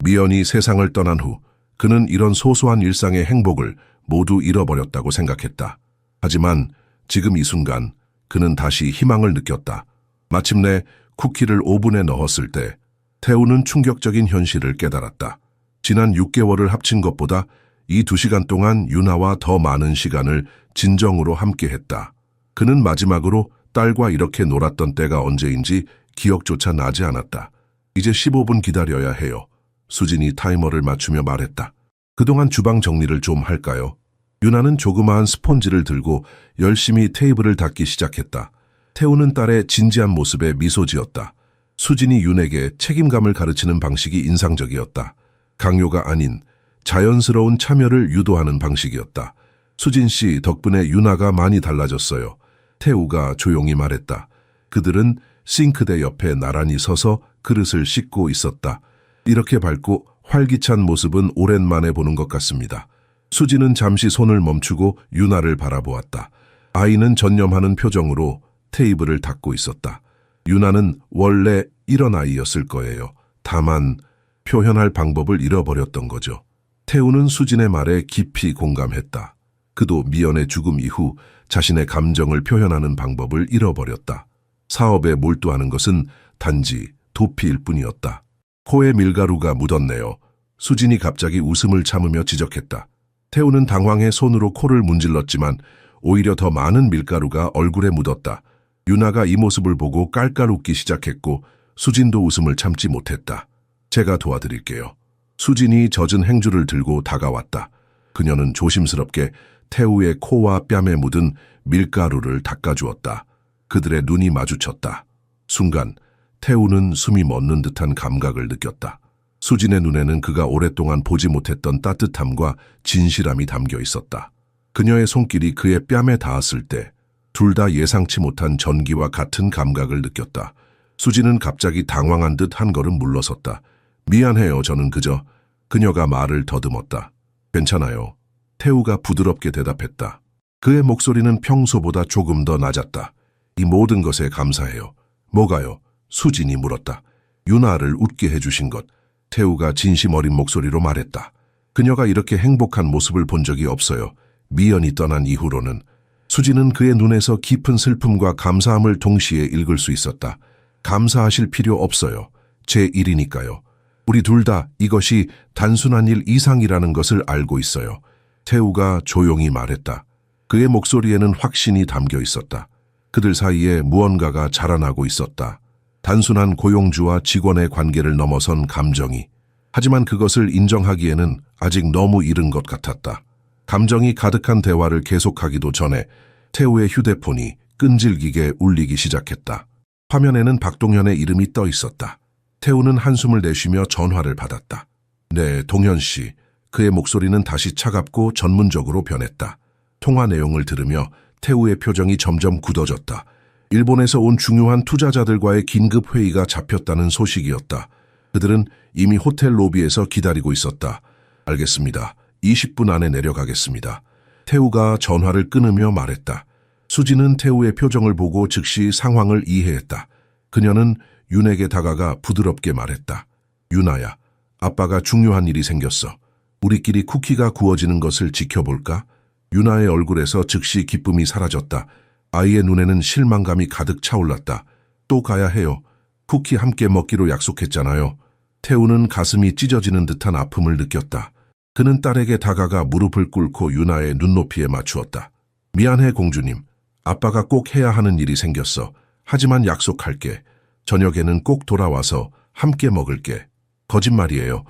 미연이 세상을 떠난 후 그는 이런 소소한 일상의 행복을 모두 잃어버렸다고 생각했다. 하지만 지금 이 순간 그는 다시 희망을 느꼈다. 마침내 쿠키를 오븐에 넣었을 때 태우는 충격적인 현실을 깨달았다. 지난 6개월을 합친 것보다 이 2시간 동안 유나와 더 많은 시간을 진정으로 함께했다. 그는 마지막으로 딸과 이렇게 놀았던 때가 언제인지 기억조차 나지 않았다. 이제 15분 기다려야 해요. 수진이 타이머를 맞추며 말했다. 그동안 주방 정리를 좀 할까요? 유나는 조그마한 스폰지를 들고 열심히 테이블을 닦기 시작했다. 태우는 딸의 진지한 모습에 미소 지었다. 수진이 윤에게 책임감을 가르치는 방식이 인상적이었다. 강요가 아닌 자연스러운 참여를 유도하는 방식이었다. 수진 씨 덕분에 유나가 많이 달라졌어요. 태우가 조용히 말했다. 그들은 싱크대 옆에 나란히 서서 그릇을 씻고 있었다. 이렇게 밝고 활기찬 모습은 오랜만에 보는 것 같습니다. 수진은 잠시 손을 멈추고 유나를 바라보았다. 아이는 전념하는 표정으로 테이블을 닦고 있었다. 유나는 원래 이런 아이였을 거예요. 다만 표현할 방법을 잃어버렸던 거죠. 태우는 수진의 말에 깊이 공감했다. 그도 미연의 죽음 이후 자신의 감정을 표현하는 방법을 잃어버렸다. 사업에 몰두하는 것은 단지 도피일 뿐이었다. 코에 밀가루가 묻었네요. 수진이 갑자기 웃음을 참으며 지적했다. 태우는 당황해 손으로 코를 문질렀지만 오히려 더 많은 밀가루가 얼굴에 묻었다. 유나가 이 모습을 보고 깔깔 웃기 시작했고 수진도 웃음을 참지 못했다. 제가 도와드릴게요. 수진이 젖은 행주를 들고 다가왔다. 그녀는 조심스럽게 태우의 코와 뺨에 묻은 밀가루를 닦아주었다. 그들의 눈이 마주쳤다. 순간 태우는 숨이 멎는 듯한 감각을 느꼈다. 수진의 눈에는 그가 오랫동안 보지 못했던 따뜻함과 진실함이 담겨 있었다. 그녀의 손길이 그의 뺨에 닿았을 때 둘 다 예상치 못한 전기와 같은 감각을 느꼈다. 수진은 갑자기 당황한 듯 한 걸음 물러섰다. 미안해요. 저는 그저... 그녀가 말을 더듬었다. 괜찮아요. 태우가 부드럽게 대답했다. 그의 목소리는 평소보다 조금 더 낮았다. 이 모든 것에 감사해요. 뭐가요? 수진이 물었다. 유나를 웃게 해주신 것. 태우가 진심 어린 목소리로 말했다. 그녀가 이렇게 행복한 모습을 본 적이 없어요. 미연이 떠난 이후로는. 수진은 그의 눈에서 깊은 슬픔과 감사함을 동시에 읽을 수 있었다. 감사하실 필요 없어요. 제 일이니까요. 우리 둘 다 이것이 단순한 일 이상이라는 것을 알고 있어요. 태우가 조용히 말했다. 그의 목소리에는 확신이 담겨 있었다. 그들 사이에 무언가가 자라나고 있었다. 단순한 고용주와 직원의 관계를 넘어선 감정이. 하지만 그것을 인정하기에는 아직 너무 이른 것 같았다. 감정이 가득한 대화를 계속하기도 전에 태우의 휴대폰이 끈질기게 울리기 시작했다. 화면에는 박동현의 이름이 떠 있었다. 태우는 한숨을 내쉬며 전화를 받았다. 네, 동현 씨. 그의 목소리는 다시 차갑고 전문적으로 변했다. 통화 내용을 들으며 태우의 표정이 점점 굳어졌다. 일본에서 온 중요한 투자자들과의 긴급 회의가 잡혔다는 소식이었다. 그들은 이미 호텔 로비에서 기다리고 있었다. 알겠습니다. 20분 안에 내려가겠습니다. 태우가 전화를 끊으며 말했다. 수지는 태우의 표정을 보고 즉시 상황을 이해했다. 그녀는 윤에게 다가가 부드럽게 말했다. 윤아야, 아빠가 중요한 일이 생겼어. 우리끼리 쿠키가 구워지는 것을 지켜볼까? 윤아의 얼굴에서 즉시 기쁨이 사라졌다. 아이의 눈에는 실망감이 가득 차올랐다. 또 가야 해요. 쿠키 함께 먹기로 약속했잖아요. 태우는 가슴이 찢어지는 듯한 아픔을 느꼈다. 그는 딸에게 다가가 무릎을 꿇고 윤아의 눈높이에 맞추었다. 미안해 공주님. 아빠가 꼭 해야 하는 일이 생겼어. 하지만 약속할게. 저녁에는 꼭 돌아와서 함께 먹을게. 거짓말이에요.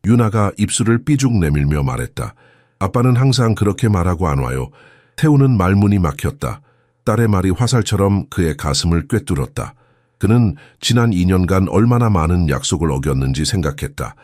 윤아가 입술을 삐죽 내밀며 말했다. 아빠는 항상 그렇게 말하고 안 와요. 태우는 말문이 막혔다. 딸의 말이 화살처럼 그의 가슴을 꿰뚫었다. 그는 지난 2년간 얼마나 많은 약속을 어겼는지 생각했다.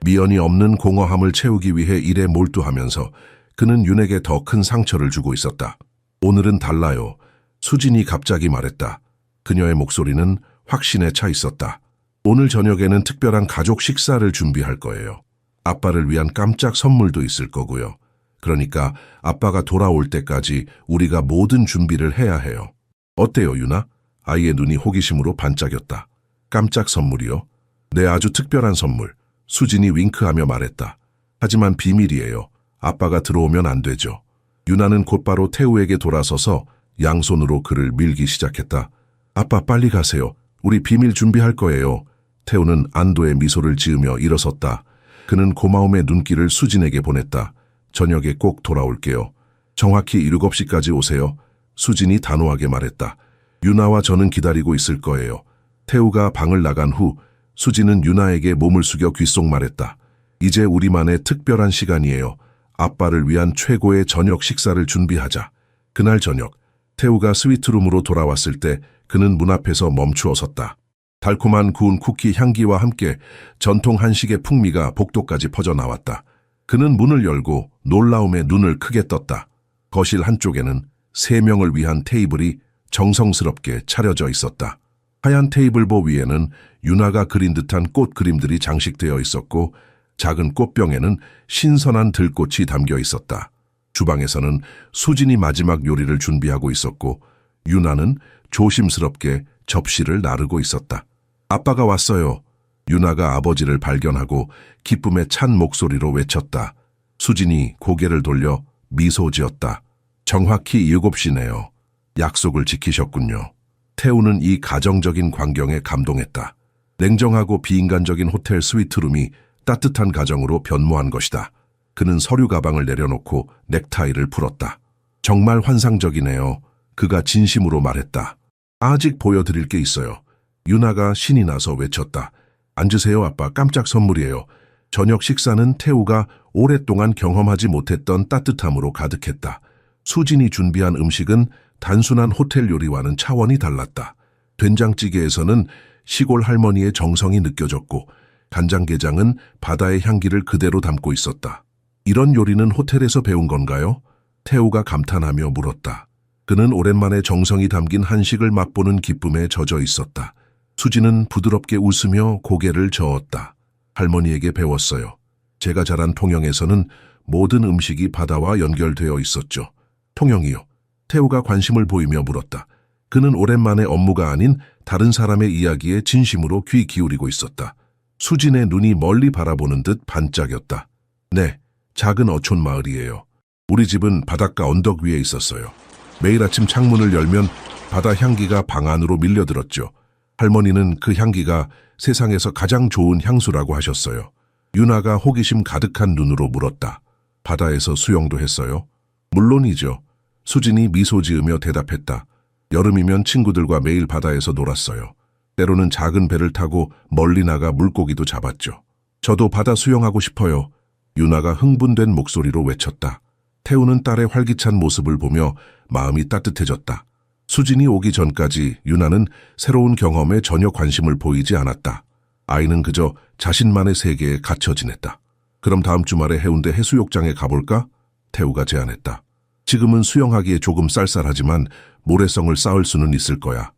미연이 없는 공허함을 채우기 위해 일에 몰두하면서 그는 윤에게 더 큰 상처를 주고 있었다. 오늘은 달라요. 수진이 갑자기 말했다. 그녀의 목소리는 확신에 차 있었다. 오늘 저녁에는 특별한 가족 식사를 준비할 거예요. 아빠를 위한 깜짝 선물도 있을 거고요. 그러니까 아빠가 돌아올 때까지 우리가 모든 준비를 해야 해요. 어때요, 윤아? 아이의 눈이 호기심으로 반짝였다. 깜짝 선물이요? 네, 아주 특별한 선물. 수진이 윙크하며 말했다. 하지만 비밀이에요. 아빠가 들어오면 안 되죠. 윤아는 곧바로 태우에게 돌아서서 양손으로 그를 밀기 시작했다. 아빠 빨리 가세요. 우리 비밀 준비할 거예요. 태우는 안도의 미소를 지으며 일어섰다. 그는 고마움의 눈길을 수진에게 보냈다. 저녁에 꼭 돌아올게요. 정확히 7시까지 오세요. 수진이 단호하게 말했다. 윤아와 저는 기다리고 있을 거예요. 태우가 방을 나간 후 수진은 윤아에게 몸을 숙여 귓속말했다. 이제 우리만의 특별한 시간이에요. 아빠를 위한 최고의 저녁 식사를 준비하자. 그날 저녁, 태우가 스위트룸으로 돌아왔을 때 그는 문 앞에서 멈추어 섰다. 달콤한 구운 쿠키 향기와 함께 전통 한식의 풍미가 복도까지 퍼져나왔다. 그는 문을 열고 놀라움에 눈을 크게 떴다. 거실 한쪽에는 3명을 위한 테이블이 정성스럽게 차려져 있었다. 하얀 테이블보 위에는 윤아가 그린 듯한 꽃 그림들이 장식되어 있었고 작은 꽃병에는 신선한 들꽃이 담겨 있었다. 주방에서는 수진이 마지막 요리를 준비하고 있었고 윤아는 조심스럽게 접시를 나르고 있었다. 아빠가 왔어요. 윤아가 아버지를 발견하고 기쁨에 찬 목소리로 외쳤다. 수진이 고개를 돌려 미소 지었다. 정확히 7시네요. 약속을 지키셨군요. 태우는 이 가정적인 광경에 감동했다. 냉정하고 비인간적인 호텔 스위트룸이 따뜻한 가정으로 변모한 것이다. 그는 서류 가방을 내려놓고 넥타이를 풀었다. 정말 환상적이네요. 그가 진심으로 말했다. 아직 보여드릴 게 있어요. 윤아가 신이 나서 외쳤다. 앉으세요, 아빠. 깜짝 선물이에요. 저녁 식사는 태우가 오랫동안 경험하지 못했던 따뜻함으로 가득했다. 수진이 준비한 음식은 단순한 호텔 요리와는 차원이 달랐다. 된장찌개에서는 시골 할머니의 정성이 느껴졌고 간장게장은 바다의 향기를 그대로 담고 있었다. 이런 요리는 호텔에서 배운 건가요? 태우가 감탄하며 물었다. 그는 오랜만에 정성이 담긴 한식을 맛보는 기쁨에 젖어 있었다. 수지는 부드럽게 웃으며 고개를 저었다. 할머니에게 배웠어요. 제가 자란 통영에서는 모든 음식이 바다와 연결되어 있었죠. 통영이요. 태우가 관심을 보이며 물었다. 그는 오랜만에 업무가 아닌 다른 사람의 이야기에 진심으로 귀 기울이고 있었다. 수진의 눈이 멀리 바라보는 듯 반짝였다. 네, 작은 어촌 마을이에요. 우리 집은 바닷가 언덕 위에 있었어요. 매일 아침 창문을 열면 바다 향기가 방 안으로 밀려들었죠. 할머니는 그 향기가 세상에서 가장 좋은 향수라고 하셨어요. 윤아가 호기심 가득한 눈으로 물었다. 바다에서 수영도 했어요? 물론이죠. 수진이 미소 지으며 대답했다. 여름이면 친구들과 매일 바다에서 놀았어요. 때로는 작은 배를 타고 멀리 나가 물고기도 잡았죠. 저도 바다 수영하고 싶어요. 유나가 흥분된 목소리로 외쳤다. 태우는 딸의 활기찬 모습을 보며 마음이 따뜻해졌다. 수진이 오기 전까지 유나는 새로운 경험에 전혀 관심을 보이지 않았다. 아이는 그저 자신만의 세계에 갇혀 지냈다. 그럼 다음 주말에 해운대 해수욕장에 가볼까? 태우가 제안했다. 지금은 수영하기에 조금 쌀쌀하지만 모래성을 쌓을 수는 있을 거야.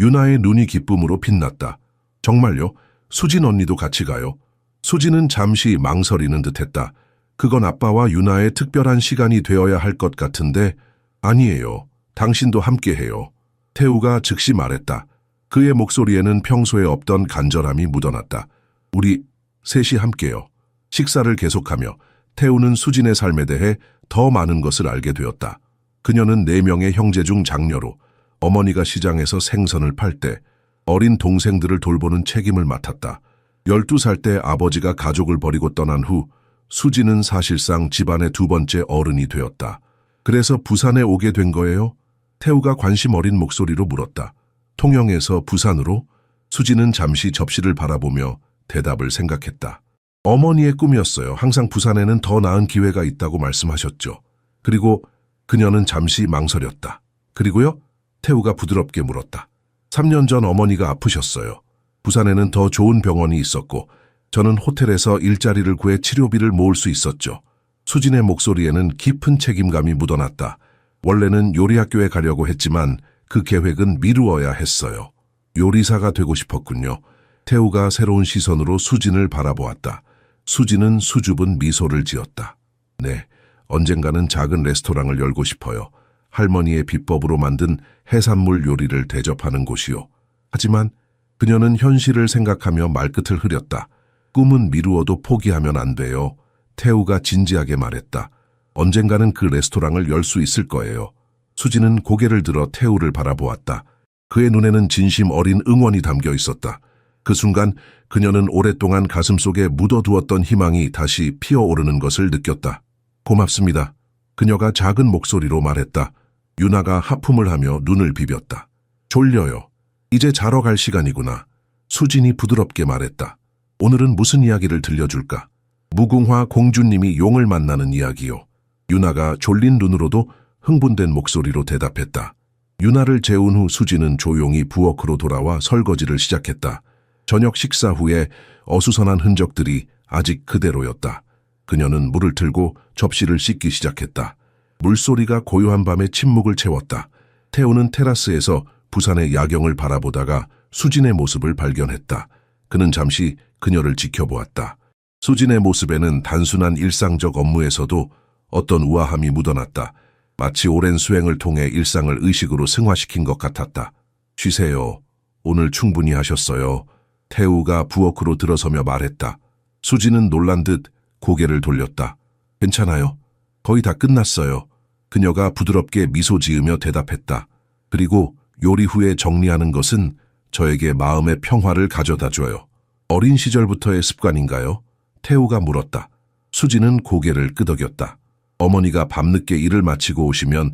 유나의 눈이 기쁨으로 빛났다. 정말요? 수진 언니도 같이 가요? 수진은 잠시 망설이는 듯했다. 그건 아빠와 유나의 특별한 시간이 되어야 할 것 같은데 아니에요. 당신도 함께해요. 태우가 즉시 말했다. 그의 목소리에는 평소에 없던 간절함이 묻어났다. 우리 셋이 함께요. 식사를 계속하며 태우는 수진의 삶에 대해 더 많은 것을 알게 되었다. 그녀는 4명의 형제 중 장녀로 어머니가 시장에서 생선을 팔 때 어린 동생들을 돌보는 책임을 맡았다. 12살 때 아버지가 가족을 버리고 떠난 후 수진은 사실상 집안의 2번째 어른이 되었다. 그래서 부산에 오게 된 거예요? 태우가 관심 어린 목소리로 물었다. 통영에서 부산으로? 수진은 잠시 접시를 바라보며 대답을 생각했다. 어머니의 꿈이었어요. 항상 부산에는 더 나은 기회가 있다고 말씀하셨죠. 그리고 그녀는 잠시 망설였다. 그리고요? 태우가 부드럽게 물었다. 3년 전 어머니가 아프셨어요. 부산에는 더 좋은 병원이 있었고 저는 호텔에서 일자리를 구해 치료비를 모을 수 있었죠. 수진의 목소리에는 깊은 책임감이 묻어났다. 원래는 요리학교에 가려고 했지만 그 계획은 미루어야 했어요. 요리사가 되고 싶었군요. 태우가 새로운 시선으로 수진을 바라보았다. 수진은 수줍은 미소를 지었다. 네, 언젠가는 작은 레스토랑을 열고 싶어요. 할머니의 비법으로 만든 해산물 요리를 대접하는 곳이요. 하지만 그녀는 현실을 생각하며 말끝을 흐렸다. 꿈은 미루어도 포기하면 안 돼요. 태우가 진지하게 말했다. 언젠가는 그 레스토랑을 열 수 있을 거예요. 수진은 고개를 들어 태우를 바라보았다. 그의 눈에는 진심 어린 응원이 담겨 있었다. 그 순간 그녀는 오랫동안 가슴속에 묻어두었던 희망이 다시 피어오르는 것을 느꼈다. 고맙습니다. 그녀가 작은 목소리로 말했다. 유나가 하품을 하며 눈을 비볐다. 졸려요. 이제 자러 갈 시간이구나. 수진이 부드럽게 말했다. 오늘은 무슨 이야기를 들려줄까? 무궁화 공주님이 용을 만나는 이야기요. 유나가 졸린 눈으로도 흥분된 목소리로 대답했다. 유나를 재운 후 수진은 조용히 부엌으로 돌아와 설거지를 시작했다. 저녁 식사 후에 어수선한 흔적들이 아직 그대로였다. 그녀는 물을 틀고 접시를 씻기 시작했다. 물소리가 고요한 밤의 침묵을 채웠다. 태우는 테라스에서 부산의 야경을 바라보다가 수진의 모습을 발견했다. 그는 잠시 그녀를 지켜보았다. 수진의 모습에는 단순한 일상적 업무에서도 어떤 우아함이 묻어났다. 마치 오랜 수행을 통해 일상을 의식으로 승화시킨 것 같았다. 쉬세요. 오늘 충분히 하셨어요. 태우가 부엌으로 들어서며 말했다. 수진은 놀란 듯 고개를 돌렸다. 괜찮아요. 거의 다 끝났어요. 그녀가 부드럽게 미소 지으며 대답했다. 그리고 요리 후에 정리하는 것은 저에게 마음의 평화를 가져다 줘요. 어린 시절부터의 습관인가요? 태우가 물었다. 수진은 고개를 끄덕였다. 어머니가 밤늦게 일을 마치고 오시면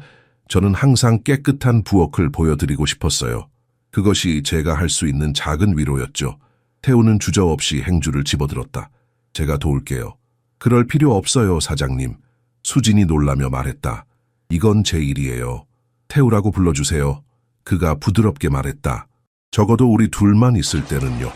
저는 항상 깨끗한 부엌을 보여드리고 싶었어요. 그것이 제가 할 수 있는 작은 위로였죠. 태우는 주저없이 행주를 집어들었다. 제가 도울게요. 그럴 필요 없어요, 사장님. 수진이 놀라며 말했다. 이건 제 일이에요. 태우라고 불러주세요. 그가 부드럽게 말했다. 적어도 우리 둘만 있을 때는요.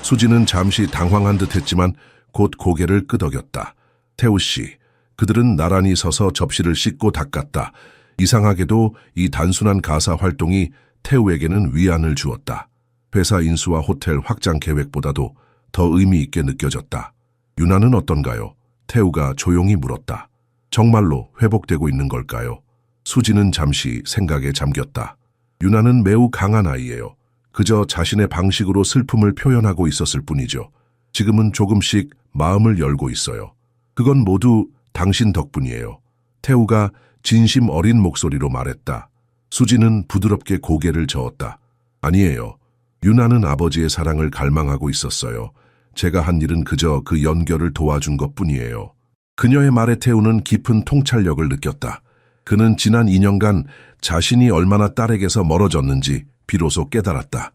수진은 잠시 당황한 듯 했지만 곧 고개를 끄덕였다. 태우 씨, 그들은 나란히 서서 접시를 씻고 닦았다. 이상하게도 이 단순한 가사 활동이 태우에게는 위안을 주었다. 회사 인수와 호텔 확장 계획보다도 더 의미 있게 느껴졌다. 유나는 어떤가요? 태우가 조용히 물었다. 정말로 회복되고 있는 걸까요? 수진은 잠시 생각에 잠겼다. 유나는 매우 강한 아이예요. 그저 자신의 방식으로 슬픔을 표현하고 있었을 뿐이죠. 지금은 조금씩 마음을 열고 있어요. 그건 모두 당신 덕분이에요. 태우가 진심 어린 목소리로 말했다. 수진은 부드럽게 고개를 저었다. 아니에요. 유나는 아버지의 사랑을 갈망하고 있었어요. 제가 한 일은 그저 그 연결을 도와준 것뿐이에요. 그녀의 말에 태우는 깊은 통찰력을 느꼈다. 그는 지난 2년간 자신이 얼마나 딸에게서 멀어졌는지 비로소 깨달았다.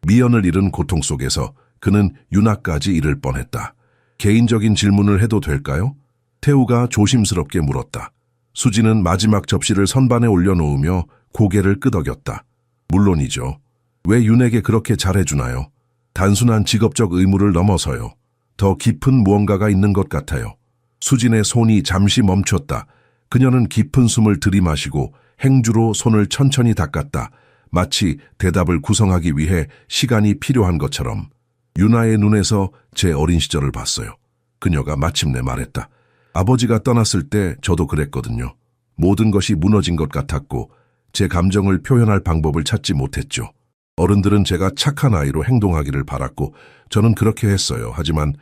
미연을 잃은 고통 속에서 그는 유나까지 잃을 뻔했다. 개인적인 질문을 해도 될까요? 태우가 조심스럽게 물었다. 수지는 마지막 접시를 선반에 올려놓으며 고개를 끄덕였다. 물론이죠. 왜 윤에게 그렇게 잘해주나요? 단순한 직업적 의무를 넘어서요. 더 깊은 무언가가 있는 것 같아요. 수진의 손이 잠시 멈췄다. 그녀는 깊은 숨을 들이마시고 행주로 손을 천천히 닦았다. 마치 대답을 구성하기 위해 시간이 필요한 것처럼. 유나의 눈에서 제 어린 시절을 봤어요. 그녀가 마침내 말했다. 아버지가 떠났을 때 저도 그랬거든요. 모든 것이 무너진 것 같았고 제 감정을 표현할 방법을 찾지 못했죠. 어른들은 제가 착한 아이로 행동하기를 바랐고 저는 그렇게 했어요. 하지만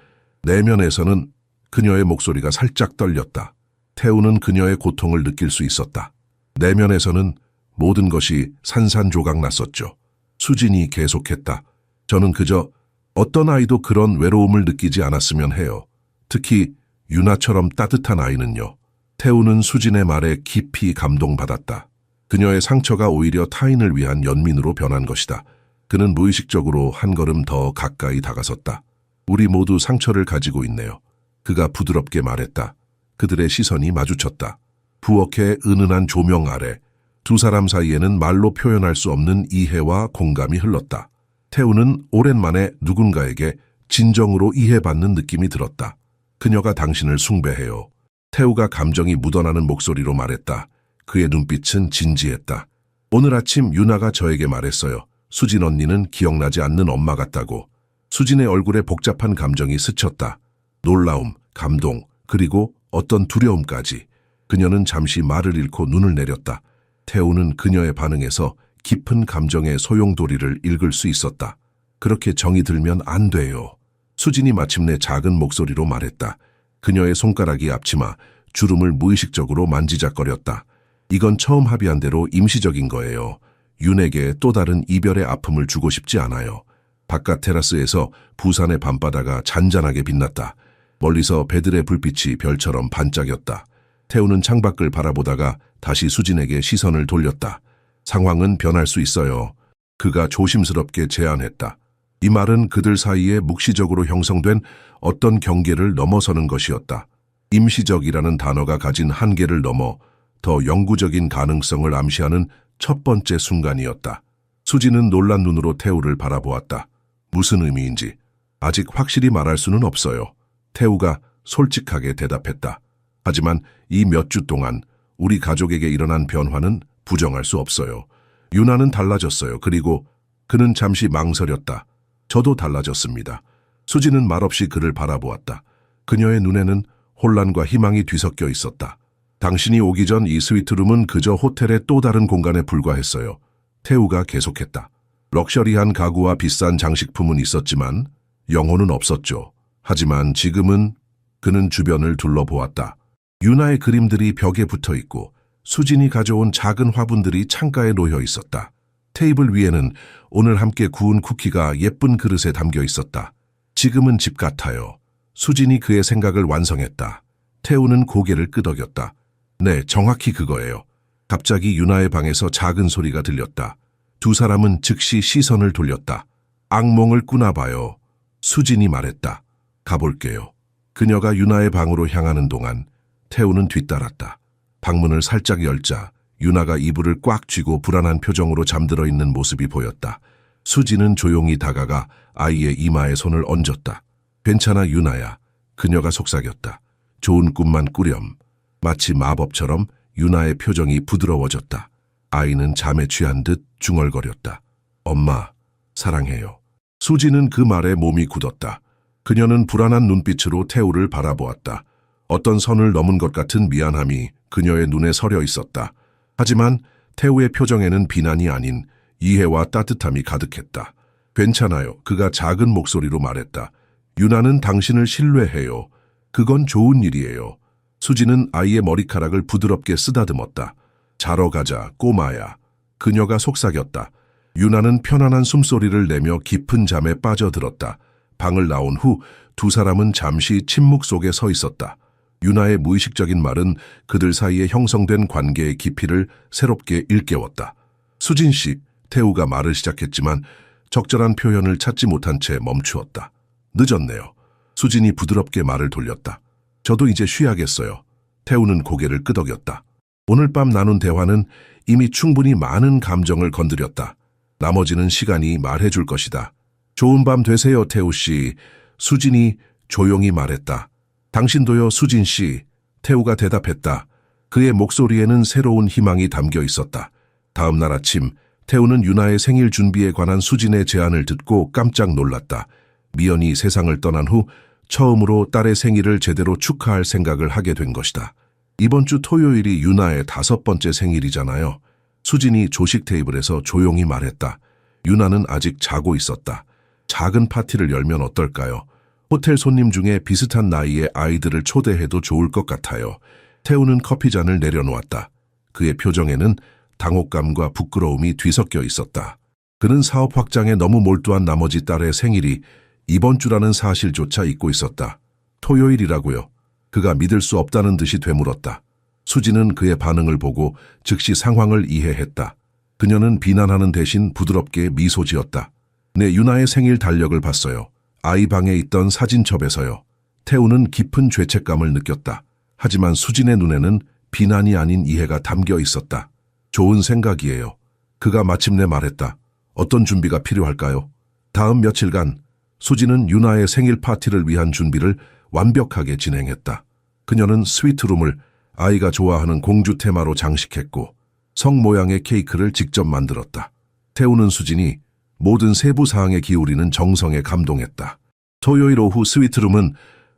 내면에서는 그녀의 목소리가 살짝 떨렸다. 태우는 그녀의 고통을 느낄 수 있었다. 내면에서는 모든 것이 산산조각 났었죠. 수진이 계속했다. 저는 그저 어떤 아이도 그런 외로움을 느끼지 않았으면 해요. 특히 유나처럼 따뜻한 아이는요. 태우는 수진의 말에 깊이 감동받았다. 그녀의 상처가 오히려 타인을 위한 연민으로 변한 것이다. 그는 무의식적으로 한 걸음 더 가까이 다가섰다. 우리 모두 상처를 가지고 있네요. 그가 부드럽게 말했다. 그들의 시선이 마주쳤다. 부엌의 은은한 조명 아래 두 사람 사이에는 말로 표현할 수 없는 이해와 공감이 흘렀다. 태우는 오랜만에 누군가에게 진정으로 이해받는 느낌이 들었다. 그녀가 당신을 숭배해요. 태우가 감정이 묻어나는 목소리로 말했다. 그의 눈빛은 진지했다. 오늘 아침 유나가 저에게 말했어요. 수진 언니는 기억나지 않는 엄마 같다고. 수진의 얼굴에 복잡한 감정이 스쳤다. 놀라움, 감동, 그리고 어떤 두려움까지. 그녀는 잠시 말을 잃고 눈을 내렸다. 태우는 그녀의 반응에서 깊은 감정의 소용돌이를 읽을 수 있었다. 그렇게 정이 들면 안 돼요. 수진이 마침내 작은 목소리로 말했다. 그녀의 손가락이 앞치마, 주름을 무의식적으로 만지작거렸다. 이건 처음 합의한 대로 임시적인 거예요. 윤에게 또 다른 이별의 아픔을 주고 싶지 않아요. 바깥 테라스에서 부산의 밤바다가 잔잔하게 빛났다. 멀리서 배들의 불빛이 별처럼 반짝였다. 태우는 창밖을 바라보다가 다시 수진에게 시선을 돌렸다. 상황은 변할 수 있어요. 그가 조심스럽게 제안했다. 이 말은 그들 사이에 묵시적으로 형성된 어떤 경계를 넘어서는 것이었다. 임시적이라는 단어가 가진 한계를 넘어 더 영구적인 가능성을 암시하는 첫 번째 순간이었다. 수지는 놀란 눈으로 태우를 바라보았다. 무슨 의미인지 아직 확실히 말할 수는 없어요. 태우가 솔직하게 대답했다. 하지만 이 몇 주 동안 우리 가족에게 일어난 변화는 부정할 수 없어요. 유나는 달라졌어요. 그리고 그는 잠시 망설였다. 저도 달라졌습니다. 수지는 말없이 그를 바라보았다. 그녀의 눈에는 혼란과 희망이 뒤섞여 있었다. 당신이 오기 전 이 스위트룸은 그저 호텔의 또 다른 공간에 불과했어요. 태우가 계속했다. 럭셔리한 가구와 비싼 장식품은 있었지만 영혼은 없었죠. 하지만 지금은 그는 주변을 둘러보았다. 유나의 그림들이 벽에 붙어 있고 수진이 가져온 작은 화분들이 창가에 놓여 있었다. 테이블 위에는 오늘 함께 구운 쿠키가 예쁜 그릇에 담겨 있었다. 지금은 집 같아요. 수진이 그의 생각을 완성했다. 태우는 고개를 끄덕였다. 네, 정확히 그거예요. 갑자기 유나의 방에서 작은 소리가 들렸다. 두 사람은 즉시 시선을 돌렸다. 악몽을 꾸나 봐요. 수진이 말했다. 가볼게요. 그녀가 유나의 방으로 향하는 동안 태우는 뒤따랐다. 방문을 살짝 열자 유나가 이불을 꽉 쥐고 불안한 표정으로 잠들어 있는 모습이 보였다. 수지는 조용히 다가가 아이의 이마에 손을 얹었다. 괜찮아 유나야. 그녀가 속삭였다. 좋은 꿈만 꾸렴. 마치 마법처럼 유나의 표정이 부드러워졌다. 아이는 잠에 취한 듯 중얼거렸다. 엄마, 사랑해요. 수지는 그 말에 몸이 굳었다. 그녀는 불안한 눈빛으로 태우를 바라보았다. 어떤 선을 넘은 것 같은 미안함이 그녀의 눈에 서려 있었다. 하지만 태우의 표정에는 비난이 아닌 이해와 따뜻함이 가득했다. 괜찮아요. 그가 작은 목소리로 말했다. 유나는 당신을 신뢰해요. 그건 좋은 일이에요. 수지는 아이의 머리카락을 부드럽게 쓰다듬었다. 자러 가자, 꼬마야. 그녀가 속삭였다. 유나는 편안한 숨소리를 내며 깊은 잠에 빠져들었다. 방을 나온 후 두 사람은 잠시 침묵 속에 서 있었다. 유나의 무의식적인 말은 그들 사이에 형성된 관계의 깊이를 새롭게 일깨웠다. 수진 씨, 태우가 말을 시작했지만 적절한 표현을 찾지 못한 채 멈추었다. 늦었네요. 수진이 부드럽게 말을 돌렸다. 저도 이제 쉬야겠어요. 태우는 고개를 끄덕였다. 오늘 밤 나눈 대화는 이미 충분히 많은 감정을 건드렸다. 나머지는 시간이 말해줄 것이다. 좋은 밤 되세요, 태우 씨. 수진이 조용히 말했다. 당신도요, 수진 씨. 태우가 대답했다. 그의 목소리에는 새로운 희망이 담겨 있었다. 다음 날 아침, 태우는 유나의 생일 준비에 관한 수진의 제안을 듣고 깜짝 놀랐다. 미연이 세상을 떠난 후 처음으로 딸의 생일을 제대로 축하할 생각을 하게 된 것이다. 이번 주 토요일이 유나의 5번째 생일이잖아요. 수진이 조식 테이블에서 조용히 말했다. 유나는 아직 자고 있었다. 작은 파티를 열면 어떨까요? 호텔 손님 중에 비슷한 나이의 아이들을 초대해도 좋을 것 같아요. 태우는 커피잔을 내려놓았다. 그의 표정에는 당혹감과 부끄러움이 뒤섞여 있었다. 그는 사업 확장에 너무 몰두한 나머지 딸의 생일이 이번 주라는 사실조차 잊고 있었다. 토요일이라고요. 그가 믿을 수 없다는 듯이 되물었다. 수지는 그의 반응을 보고 즉시 상황을 이해했다. 그녀는 비난하는 대신 부드럽게 미소 지었다. 네, 유나의 생일 달력을 봤어요. 아이 방에 있던 사진첩에서요. 태우는 깊은 죄책감을 느꼈다. 하지만 수진의 눈에는 비난이 아닌 이해가 담겨 있었다. 좋은 생각이에요. 그가 마침내 말했다. 어떤 준비가 필요할까요? 다음 며칠간 수진은 유나의 생일 파티를 위한 준비를 완벽하게 진행했다. 그녀는 스위트룸을 아이가 좋아하는 공주 테마로 장식했고 성 모양의 케이크를 직접 만들었다. 태우는 수진이 모든 세부 사항에 기울이는 정성에 감동했다. 토요일 오후 스위트룸은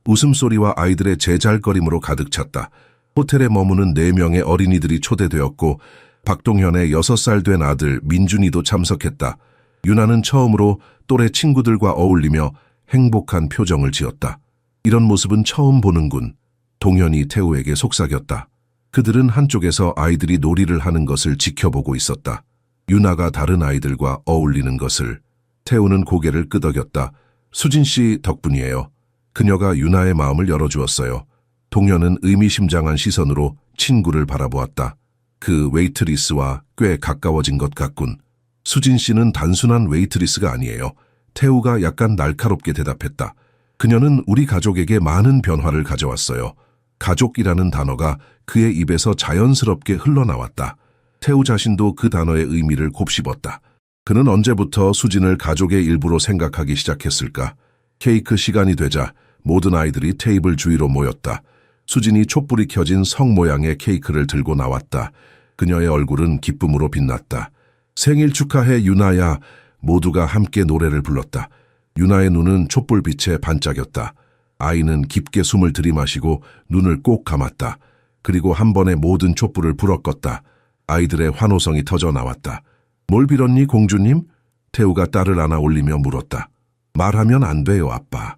웃음소리와 아이들의 제잘거림으로 가득 찼다. 호텔에 머무는 4명의 어린이들이 초대되었고 박동현의 6살 된 아들 민준이도 참석했다. 유나는 처음으로 또래 친구들과 어울리며 행복한 표정을 지었다. 이런 모습은 처음 보는군. 동현이 태우에게 속삭였다. 그들은 한쪽에서 아이들이 놀이를 하는 것을 지켜보고 있었다. 유나가 다른 아이들과 어울리는 것을. 태우는 고개를 끄덕였다. 수진 씨 덕분이에요. 그녀가 유나의 마음을 열어주었어요. 동현은 의미심장한 시선으로 친구를 바라보았다. 그 웨이트리스와 꽤 가까워진 것 같군. 수진 씨는 단순한 웨이트리스가 아니에요. 태우가 약간 날카롭게 대답했다. 그녀는 우리 가족에게 많은 변화를 가져왔어요. 가족이라는 단어가 그의 입에서 자연스럽게 흘러나왔다. 태우 자신도 그 단어의 의미를 곱씹었다. 그는 언제부터 수진을 가족의 일부로 생각하기 시작했을까? 케이크 시간이 되자 모든 아이들이 테이블 주위로 모였다. 수진이 촛불이 켜진 성 모양의 케이크를 들고 나왔다. 그녀의 얼굴은 기쁨으로 빛났다. 생일 축하해 유나야. 모두가 함께 노래를 불렀다. 유나의 눈은 촛불빛에 반짝였다. 아이는 깊게 숨을 들이마시고 눈을 꼭 감았다. 그리고 한 번에 모든 촛불을 불어 껐다. 아이들의 환호성이 터져 나왔다. 뭘 빌었니 공주님? 태우가 딸을 안아 올리며 물었다. 말하면 안 돼요 아빠.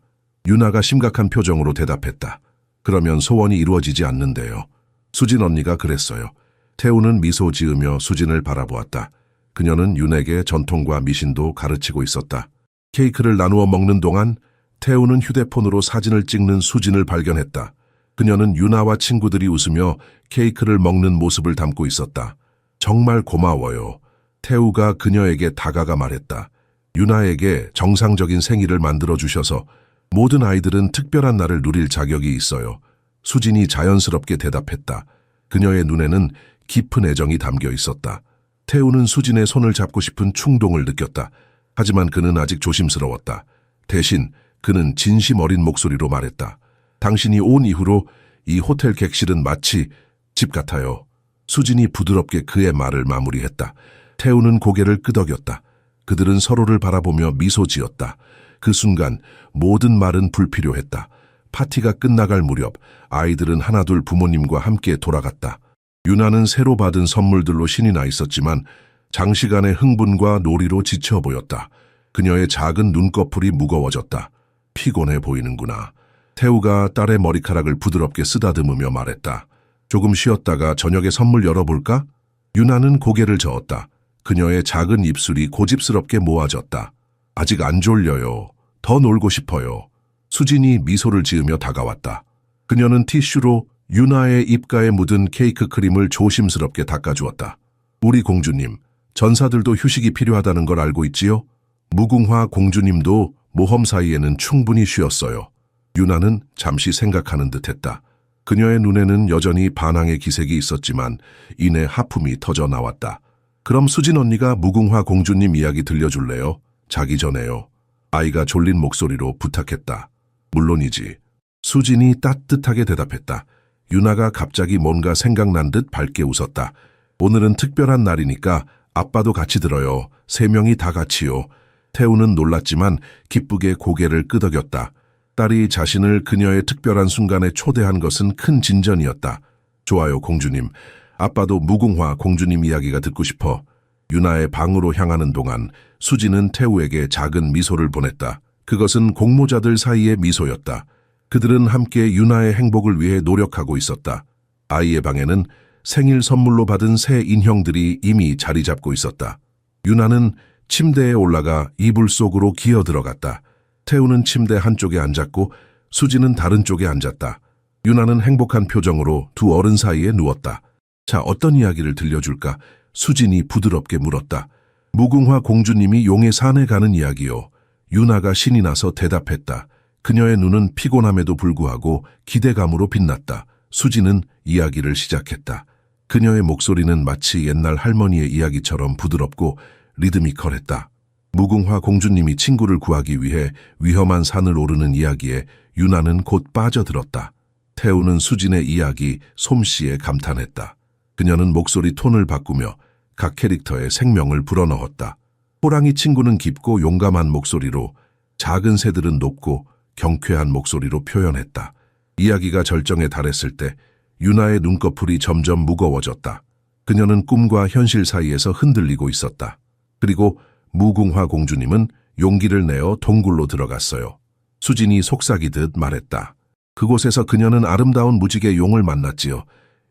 유나가 심각한 표정으로 대답했다. 그러면 소원이 이루어지지 않는데요. 수진 언니가 그랬어요. 태우는 미소 지으며 수진을 바라보았다. 그녀는 윤에게 전통과 미신도 가르치고 있었다. 케이크를 나누어 먹는 동안 태우는 휴대폰으로 사진을 찍는 수진을 발견했다. 그녀는 유나와 친구들이 웃으며 케이크를 먹는 모습을 담고 있었다. 정말 고마워요. 태우가 그녀에게 다가가 말했다. 유나에게 정상적인 생일을 만들어주셔서 모든 아이들은 특별한 날을 누릴 자격이 있어요. 수진이 자연스럽게 대답했다. 그녀의 눈에는 깊은 애정이 담겨 있었다. 태우는 수진의 손을 잡고 싶은 충동을 느꼈다. 하지만 그는 아직 조심스러웠다. 대신 그는 진심 어린 목소리로 말했다. 당신이 온 이후로 이 호텔 객실은 마치 집 같아요. 수진이 부드럽게 그의 말을 마무리했다. 태우는 고개를 끄덕였다. 그들은 서로를 바라보며 미소 지었다. 그 순간 모든 말은 불필요했다. 파티가 끝나갈 무렵 아이들은 하나둘 부모님과 함께 돌아갔다. 유나는 새로 받은 선물들로 신이 나 있었지만 장시간의 흥분과 놀이로 지쳐 보였다. 그녀의 작은 눈꺼풀이 무거워졌다. 피곤해 보이는구나. 태우가 딸의 머리카락을 부드럽게 쓰다듬으며 말했다. 조금 쉬었다가 저녁에 선물 열어볼까? 유나는 고개를 저었다. 그녀의 작은 입술이 고집스럽게 모아졌다. 아직 안 졸려요. 더 놀고 싶어요. 수진이 미소를 지으며 다가왔다. 그녀는 티슈로 유나의 입가에 묻은 케이크 크림을 조심스럽게 닦아주었다. 우리 공주님, 전사들도 휴식이 필요하다는 걸 알고 있지요? 무궁화 공주님도 모험 사이에는 충분히 쉬었어요. 유나는 잠시 생각하는 듯했다. 그녀의 눈에는 여전히 반항의 기색이 있었지만 이내 하품이 터져 나왔다. 그럼 수진 언니가 무궁화 공주님 이야기 들려줄래요? 자기 전에요. 아이가 졸린 목소리로 부탁했다. 물론이지. 수진이 따뜻하게 대답했다. 유나가 갑자기 뭔가 생각난 듯 밝게 웃었다. 오늘은 특별한 날이니까 아빠도 같이 들어요. 3명이 다 같이요. 태우는 놀랐지만 기쁘게 고개를 끄덕였다. 딸이 자신을 그녀의 특별한 순간에 초대한 것은 큰 진전이었다. 좋아요, 공주님. 아빠도 무궁화 공주님 이야기가 듣고 싶어. 유나의 방으로 향하는 동안 수지는 태우에게 작은 미소를 보냈다. 그것은 공모자들 사이의 미소였다. 그들은 함께 유나의 행복을 위해 노력하고 있었다. 아이의 방에는 생일 선물로 받은 새 인형들이 이미 자리 잡고 있었다. 유나는 침대에 올라가 이불 속으로 기어 들어갔다. 태우는 침대 한쪽에 앉았고 수지는 다른 쪽에 앉았다. 유나는 행복한 표정으로 두 어른 사이에 누웠다. 자, 어떤 이야기를 들려줄까? 수진이 부드럽게 물었다. 무궁화 공주님이 용의 산에 가는 이야기요. 유나가 신이 나서 대답했다. 그녀의 눈은 피곤함에도 불구하고 기대감으로 빛났다. 수지는 이야기를 시작했다. 그녀의 목소리는 마치 옛날 할머니의 이야기처럼 부드럽고 리드미컬했다. 무궁화 공주님이 친구를 구하기 위해 위험한 산을 오르는 이야기에 유나는 곧 빠져들었다. 태우는 수진의 이야기 솜씨에 감탄했다. 그녀는 목소리 톤을 바꾸며 각 캐릭터의 생명을 불어넣었다. 호랑이 친구는 깊고 용감한 목소리로, 작은 새들은 높고 경쾌한 목소리로 표현했다. 이야기가 절정에 달했을 때 유나의 눈꺼풀이 점점 무거워졌다. 그녀는 꿈과 현실 사이에서 흔들리고 있었다. 그리고 무궁화 공주님은 용기를 내어 동굴로 들어갔어요. 수진이 속삭이듯 말했다. 그곳에서 그녀는 아름다운 무지개 용을 만났지요.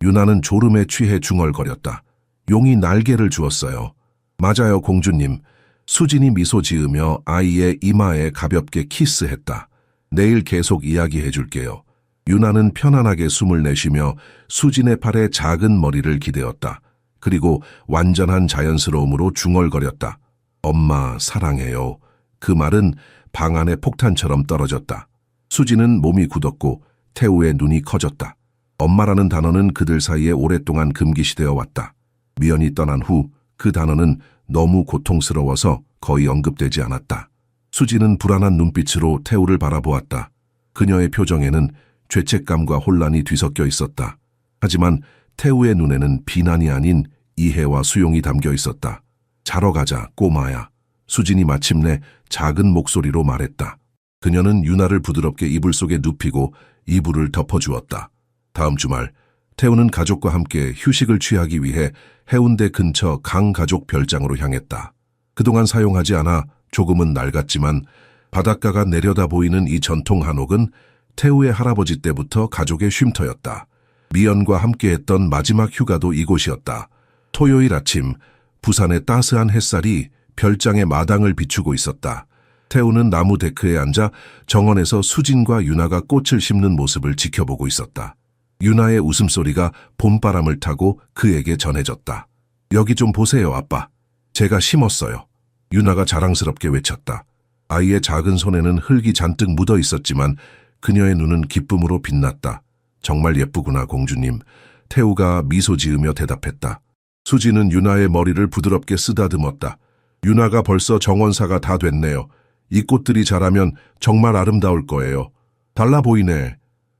유나는 졸음에 취해 중얼거렸다. 용이 날개를 주었어요. 맞아요, 공주님. 수진이 미소 지으며 아이의 이마에 가볍게 키스했다. 내일 계속 이야기해 줄게요. 유나는 편안하게 숨을 내쉬며 수진의 팔에 작은 머리를 기대었다. 그리고 완전한 자연스러움으로 중얼거렸다. 엄마 사랑해요. 그 말은 방 안의 폭탄처럼 떨어졌다. 수진은 몸이 굳었고 태우의 눈이 커졌다. 엄마라는 단어는 그들 사이에 오랫동안 금기시되어 왔다. 미연이 떠난 후 그 단어는 너무 고통스러워서 거의 언급되지 않았다. 수진은 불안한 눈빛으로 태우를 바라보았다. 그녀의 표정에는 죄책감과 혼란이 뒤섞여 있었다. 하지만 태우의 눈에는 비난이 아닌 이해와 수용이 담겨 있었다. 자러 가자, 꼬마야. 수진이 마침내 작은 목소리로 말했다. 그녀는 유나를 부드럽게 이불 속에 눕히고 이불을 덮어주었다. 다음 주말, 태우는 가족과 함께 휴식을 취하기 위해 해운대 근처 강가족 별장으로 향했다. 그동안 사용하지 않아 조금은 낡았지만 바닷가가 내려다 보이는 이 전통 한옥은 태우의 할아버지 때부터 가족의 쉼터였다. 미연과 함께했던 마지막 휴가도 이곳이었다. 토요일 아침, 부산의 따스한 햇살이 별장의 마당을 비추고 있었다. 태우는 나무 데크에 앉아 정원에서 수진과 유나가 꽃을 심는 모습을 지켜보고 있었다. 유나의 웃음소리가 봄바람을 타고 그에게 전해졌다. 여기 좀 보세요, 아빠. 제가 심었어요. 유나가 자랑스럽게 외쳤다. 아이의 작은 손에는 흙이 잔뜩 묻어 있었지만 그녀의 눈은 기쁨으로 빛났다. 정말 예쁘구나, 공주님. 태우가 미소 지으며 대답했다. 수지는 유나의 머리를 부드럽게 쓰다듬었다. 유나가 벌써 정원사가 다 됐네요. 이 꽃들이 자라면 정말 아름다울 거예요. 달라 보이네.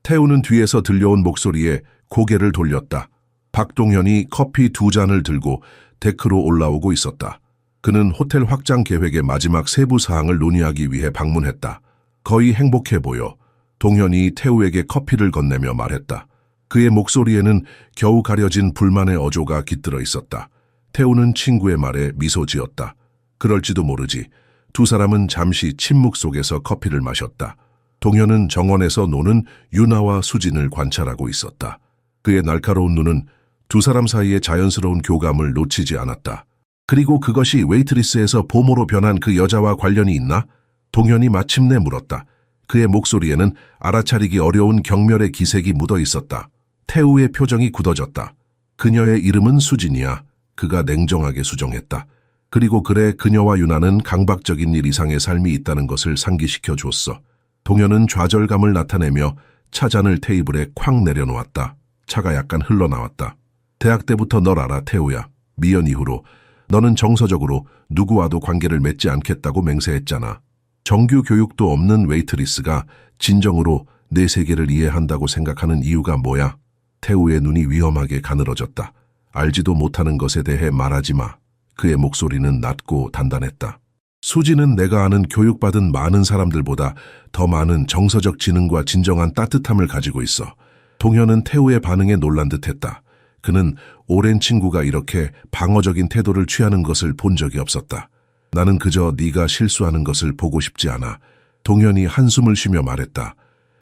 태우는 뒤에서 들려온 목소리에 고개를 돌렸다. 박동현이 커피 2잔을 들고 데크로 올라오고 있었다. 그는 호텔 확장 계획의 마지막 세부 사항을 논의하기 위해 방문했다. 거의 행복해 보여. 동현이 태우에게 커피를 건네며 말했다. 그의 목소리에는 겨우 가려진 불만의 어조가 깃들어 있었다. 태우는 친구의 말에 미소 지었다. 그럴지도 모르지. 두 사람은 잠시 침묵 속에서 커피를 마셨다. 동현은 정원에서 노는 유나와 수진을 관찰하고 있었다. 그의 날카로운 눈은 두 사람 사이의 자연스러운 교감을 놓치지 않았다. 그리고 그것이 웨이트리스에서 보모로 변한 그 여자와 관련이 있나? 동현이 마침내 물었다. 그의 목소리에는 알아차리기 어려운 경멸의 기색이 묻어 있었다. 태우의 표정이 굳어졌다. 그녀의 이름은 수진이야. 그가 냉정하게 수정했다. 그리고 그래, 그녀와 유나는 강박적인 일 이상의 삶이 있다는 것을 상기시켜 줬어. 동현은 좌절감을 나타내며 차잔을 테이블에 쾅 내려놓았다. 차가 약간 흘러나왔다. 대학 때부터 널 알아, 태우야. 미연 이후로 너는 정서적으로 누구와도 관계를 맺지 않겠다고 맹세했잖아. 정규 교육도 없는 웨이트리스가 진정으로 내 세계를 이해한다고 생각하는 이유가 뭐야? 태우의 눈이 위험하게 가늘어졌다. 알지도 못하는 것에 대해 말하지 마. 그의 목소리는 낮고 단단했다. 수지는 내가 아는 교육받은 많은 사람들보다 더 많은 정서적 지능과 진정한 따뜻함을 가지고 있어. 동현은 태우의 반응에 놀란 듯했다. 그는 오랜 친구가 이렇게 방어적인 태도를 취하는 것을 본 적이 없었다. 나는 그저 네가 실수하는 것을 보고 싶지 않아. 동현이 한숨을 쉬며 말했다.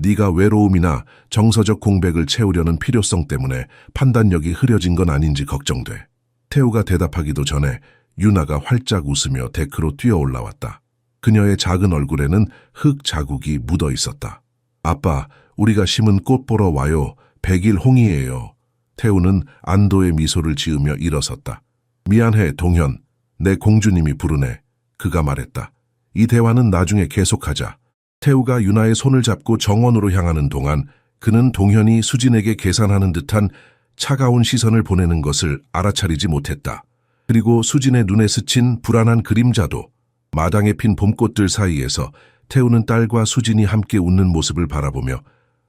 네가 외로움이나 정서적 공백을 채우려는 필요성 때문에 판단력이 흐려진 건 아닌지 걱정돼. 태우가 대답하기도 전에 유나가 활짝 웃으며 데크로 뛰어 올라왔다. 그녀의 작은 얼굴에는 흙 자국이 묻어 있었다. 아빠, 우리가 심은 꽃 보러 와요. 100일 홍이에요. 태우는 안도의 미소를 지으며 일어섰다. 미안해, 동현. 내 공주님이 부르네. 그가 말했다. 이 대화는 나중에 계속하자. 태우가 유나의 손을 잡고 정원으로 향하는 동안 그는 동현이 수진에게 계산하는 듯한 차가운 시선을 보내는 것을 알아차리지 못했다. 그리고 수진의 눈에 스친 불안한 그림자도. 마당에 핀 봄꽃들 사이에서 태우는 딸과 수진이 함께 웃는 모습을 바라보며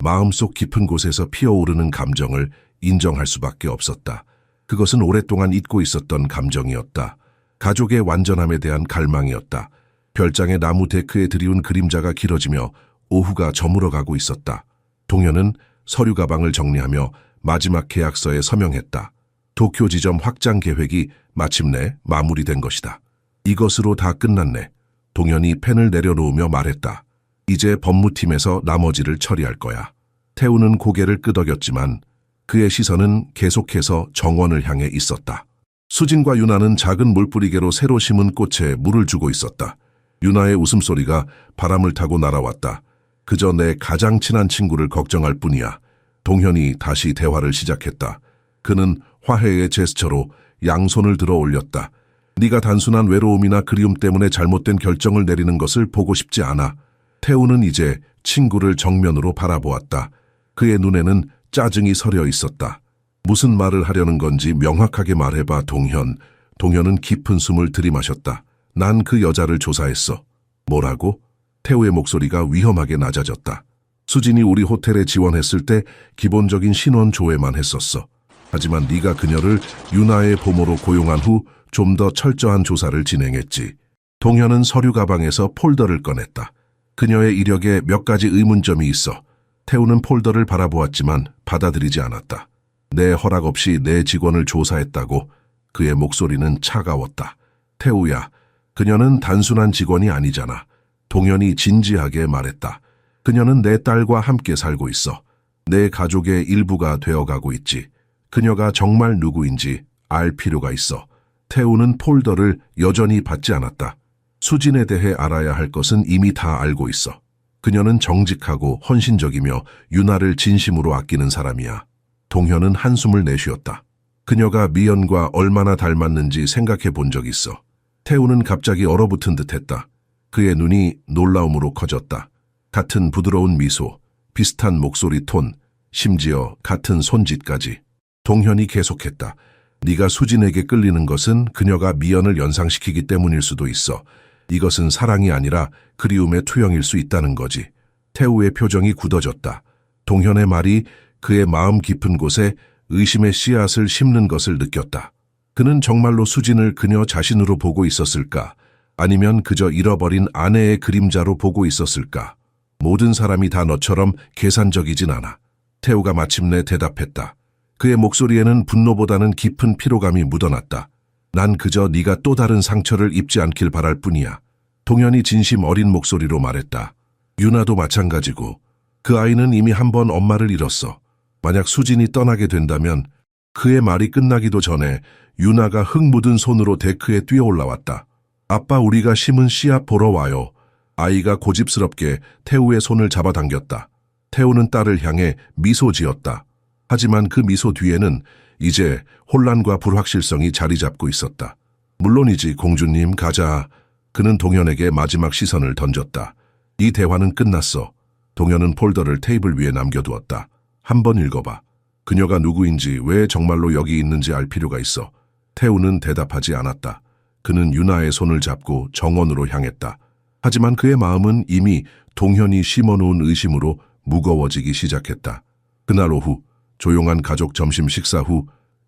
마음속 깊은 곳에서 피어오르는 감정을 인정할 수밖에 없었다. 그것은 오랫동안 잊고 있었던 감정이었다. 가족의 완전함에 대한 갈망이었다. 별장의 나무 데크에 드리운 그림자가 길어지며 오후가 저물어가고 있었다. 동현은 서류 가방을 정리하며 마지막 계약서에 서명했다. 도쿄 지점 확장 계획이 마침내 마무리된 것이다. 이것으로 다 끝났네. 동현이 펜을 내려놓으며 말했다. 이제 법무팀에서 나머지를 처리할 거야. 태우는 고개를 끄덕였지만 그의 시선은 계속해서 정원을 향해 있었다. 수진과 유나는 작은 물뿌리개로 새로 심은 꽃에 물을 주고 있었다. 유나의 웃음소리가 바람을 타고 날아왔다. 그저 내 가장 친한 친구를 걱정할 뿐이야. 동현이 다시 대화를 시작했다. 그는 화해의 제스처로 양손을 들어 올렸다. 네가 단순한 외로움이나 그리움 때문에 잘못된 결정을 내리는 것을 보고 싶지 않아. 태우는 이제 친구를 정면으로 바라보았다. 그의 눈에는 짜증이 서려 있었다. 무슨 말을 하려는 건지 명확하게 말해봐, 동현. 동현은 깊은 숨을 들이마셨다. 난 그 여자를 조사했어. 뭐라고? 태우의 목소리가 위험하게 낮아졌다. 수진이 우리 호텔에 지원했을 때 기본적인 신원 조회만 했었어. 하지만 네가 그녀를 유나의 보모로 고용한 후 좀 더 철저한 조사를 진행했지. 동현은 서류 가방에서 폴더를 꺼냈다. 그녀의 이력에 몇 가지 의문점이 있어. 태우는 폴더를 바라보았지만 받아들이지 않았다. 내 허락 없이 내 직원을 조사했다고. 그의 목소리는 차가웠다. 태우야, 그녀는 단순한 직원이 아니잖아. 동현이 진지하게 말했다. 그녀는 내 딸과 함께 살고 있어. 내 가족의 일부가 되어가고 있지. 그녀가 정말 누구인지 알 필요가 있어. 태우는 폴더를 여전히 받지 않았다. 수진에 대해 알아야 할 것은 이미 다 알고 있어. 그녀는 정직하고 헌신적이며 유나를 진심으로 아끼는 사람이야. 동현은 한숨을 내쉬었다. 그녀가 미연과 얼마나 닮았는지 생각해 본 적 있어. 태우는 갑자기 얼어붙은 듯했다. 그의 눈이 놀라움으로 커졌다. 같은 부드러운 미소, 비슷한 목소리 톤, 심지어 같은 손짓까지. 동현이 계속했다. 네가 수진에게 끌리는 것은 그녀가 미연을 연상시키기 때문일 수도 있어. 이것은 사랑이 아니라 그리움의 투영일 수 있다는 거지. 태우의 표정이 굳어졌다. 동현의 말이 그의 마음 깊은 곳에 의심의 씨앗을 심는 것을 느꼈다. 그는 정말로 수진을 그녀 자신으로 보고 있었을까? 아니면 그저 잃어버린 아내의 그림자로 보고 있었을까? 모든 사람이 다 너처럼 계산적이진 않아. 태우가 마침내 대답했다. 그의 목소리에는 분노보다는 깊은 피로감이 묻어났다. 난 그저 네가 또 다른 상처를 입지 않길 바랄 뿐이야. 동현이 진심 어린 목소리로 말했다. 유나도 마찬가지고. 그 아이는 이미 한 번 엄마를 잃었어. 만약 수진이 떠나게 된다면 그의 말이 끝나기도 전에 유나가 흙 묻은 손으로 데크에 뛰어 올라왔다. 아빠, 우리가 심은 씨앗 보러 와요. 아이가 고집스럽게 태우의 손을 잡아당겼다. 태우는 딸을 향해 미소 지었다. 하지만 그 미소 뒤에는 이제 혼란과 불확실성이 자리 잡고 있었다. 물론이지, 공주님, 가자. 그는 동현에게 마지막 시선을 던졌다. 이 대화는 끝났어. 동현은 폴더를 테이블 위에 남겨두었다. 한번 읽어봐. 그녀가 누구인지, 왜 정말로 여기 있는지 알 필요가 있어. 태우는 대답하지 않았다. 그는 유나의 손을 잡고 정원으로 향했다. 하지만 그의 마음은 이미 동현이 심어놓은 의심으로 무거워지기 시작했다. 그날 오후 조용한 가족 점심 식사 후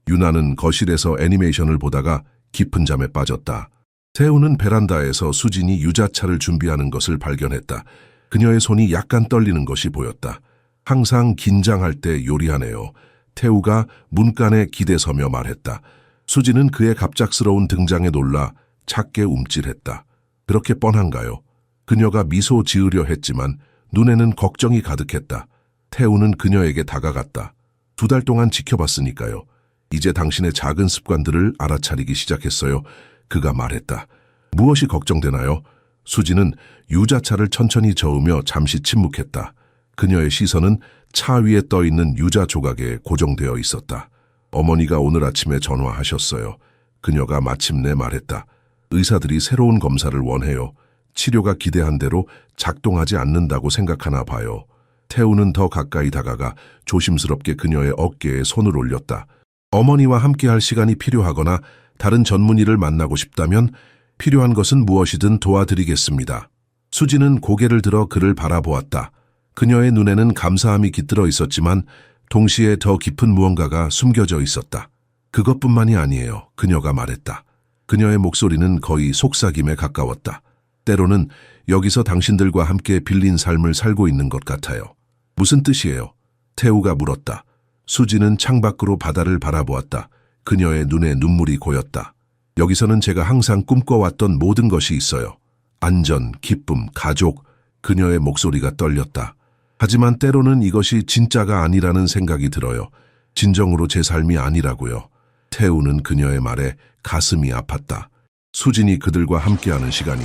유나는 거실에서 애니메이션을 보다가 깊은 잠에 빠졌다. 태우는 베란다에서 수진이 유자차를 준비하는 것을 발견했다. 그녀의 손이 약간 떨리는 것이 보였다. 항상 긴장할 때 요리하네요. 태우가 문간에 기대서며 말했다. 수진은 그의 갑작스러운 등장에 놀라 작게 움찔했다. 그렇게 뻔한가요? 그녀가 미소 지으려 했지만 눈에는 걱정이 가득했다. 태우는 그녀에게 다가갔다. 2달 동안 지켜봤으니까요. 이제 당신의 작은 습관들을 알아차리기 시작했어요. 그가 말했다. 무엇이 걱정되나요? 수지는 유자차를 천천히 저으며 잠시 침묵했다. 그녀의 시선은 차 위에 떠있는 유자 조각에 고정되어 있었다. 어머니가 오늘 아침에 전화하셨어요. 그녀가 마침내 말했다. 의사들이 새로운 검사를 원해요. 치료가 기대한 대로 작동하지 않는다고 생각하나 봐요. 태우는 더 가까이 다가가 조심스럽게 그녀의 어깨에 손을 올렸다. 어머니와 함께할 시간이 필요하거나 다른 전문의를 만나고 싶다면 필요한 것은 무엇이든 도와드리겠습니다. 수지는 고개를 들어 그를 바라보았다. 그녀의 눈에는 감사함이 깃들어 있었지만 동시에 더 깊은 무언가가 숨겨져 있었다. 그것뿐만이 아니에요. 그녀가 말했다. 그녀의 목소리는 거의 속삭임에 가까웠다. 때로는 여기서 당신들과 함께 빌린 삶을 살고 있는 것 같아요. 무슨 뜻이에요? 태우가 물었다. 수지는 창밖으로 바다를 바라보았다. 그녀의 눈에 눈물이 고였다. 여기서는 제가 항상 꿈꿔왔던 모든 것이 있어요. 안전, 기쁨, 가족. 그녀의 목소리가 떨렸다. 하지만 때로는 이것이 진짜가 아니라는 생각이 들어요. 진정으로 제 삶이 아니라고요. 태우는 그녀의 말에 가슴이 아팠다. 수진이 그들과 함께하는 시간이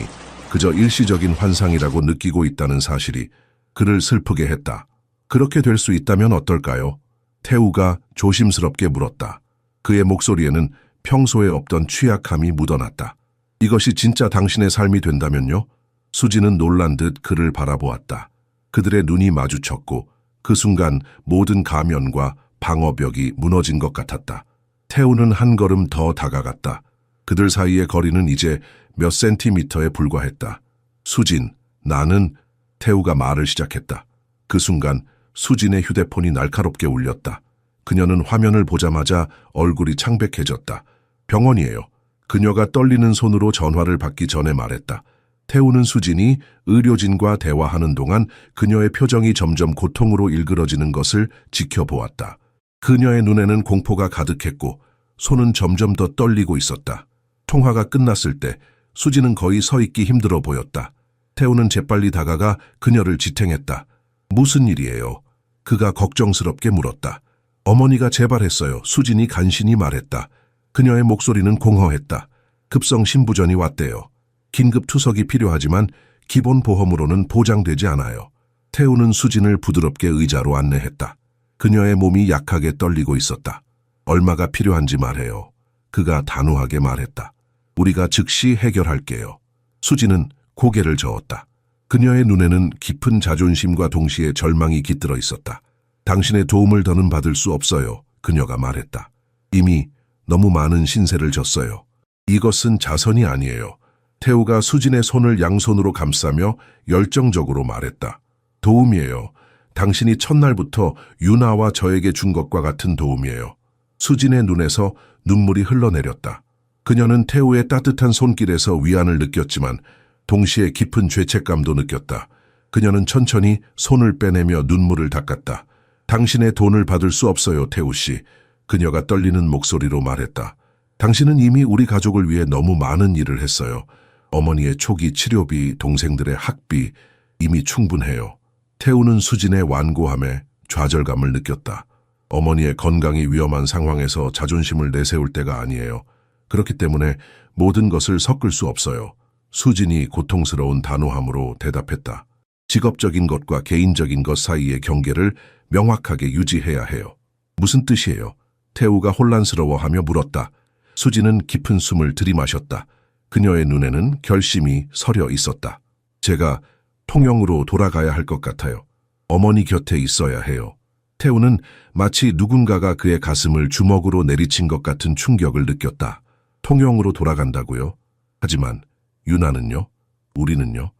그저 일시적인 환상이라고 느끼고 있다는 사실이 그를 슬프게 했다. 그렇게 될 수 있다면 어떨까요? 태우가 조심스럽게 물었다. 그의 목소리에는 평소에 없던 취약함이 묻어났다. 이것이 진짜 당신의 삶이 된다면요? 수지는 놀란 듯 그를 바라보았다. 그들의 눈이 마주쳤고 그 순간 모든 가면과 방어벽이 무너진 것 같았다. 태우는 한 걸음 더 다가갔다. 그들 사이의 거리는 이제 몇 센티미터에 불과했다. 수진, 나는... 태우가 말을 시작했다. 그 순간 수진의 휴대폰이 날카롭게 울렸다. 그녀는 화면을 보자마자 얼굴이 창백해졌다. 병원이에요. 그녀가 떨리는 손으로 전화를 받기 전에 말했다. 태우는 수진이 의료진과 대화하는 동안 그녀의 표정이 점점 고통으로 일그러지는 것을 지켜보았다. 그녀의 눈에는 공포가 가득했고 손은 점점 더 떨리고 있었다. 통화가 끝났을 때 수지는 거의 서 있기 힘들어 보였다. 태우는 재빨리 다가가 그녀를 지탱했다. 무슨 일이에요? 그가 걱정스럽게 물었다. 어머니가 재발했어요. 수진이 간신히 말했다. 그녀의 목소리는 공허했다. 급성 심부전이 왔대요. 긴급 투석이 필요하지만 기본 보험으로는 보장되지 않아요. 태우는 수진을 부드럽게 의자로 안내했다. 그녀의 몸이 약하게 떨리고 있었다. 얼마가 필요한지 말해요. 그가 단호하게 말했다. 우리가 즉시 해결할게요. 수지는 고개를 저었다. 그녀의 눈에는 깊은 자존심과 동시에 절망이 깃들어 있었다. 당신의 도움을 더는 받을 수 없어요. 그녀가 말했다. 이미 너무 많은 신세를 졌어요. 이것은 자선이 아니에요. 태우가 수진의 손을 양손으로 감싸며 열정적으로 말했다. 도움이에요. 당신이 첫날부터 유나와 저에게 준 것과 같은 도움이에요. 수진의 눈에서 눈물이 흘러내렸다. 그녀는 태우의 따뜻한 손길에서 위안을 느꼈지만 동시에 깊은 죄책감도 느꼈다. 그녀는 천천히 손을 빼내며 눈물을 닦았다. 당신의 돈을 받을 수 없어요, 태우 씨. 그녀가 떨리는 목소리로 말했다. 당신은 이미 우리 가족을 위해 너무 많은 일을 했어요. 어머니의 초기 치료비, 동생들의 학비, 이미 충분해요. 태우는 수진의 완고함에 좌절감을 느꼈다. 어머니의 건강이 위험한 상황에서 자존심을 내세울 때가 아니에요. 그렇기 때문에 모든 것을 섞을 수 없어요. 수진이 고통스러운 단호함으로 대답했다. 직업적인 것과 개인적인 것 사이의 경계를 명확하게 유지해야 해요. 무슨 뜻이에요? 태우가 혼란스러워하며 물었다. 수진은 깊은 숨을 들이마셨다. 그녀의 눈에는 결심이 서려 있었다. 제가 통영으로 돌아가야 할 것 같아요. 어머니 곁에 있어야 해요. 태우는 마치 누군가가 그의 가슴을 주먹으로 내리친 것 같은 충격을 느꼈다. 통영으로 돌아간다고요? 하지만 유나는요? 우리는요?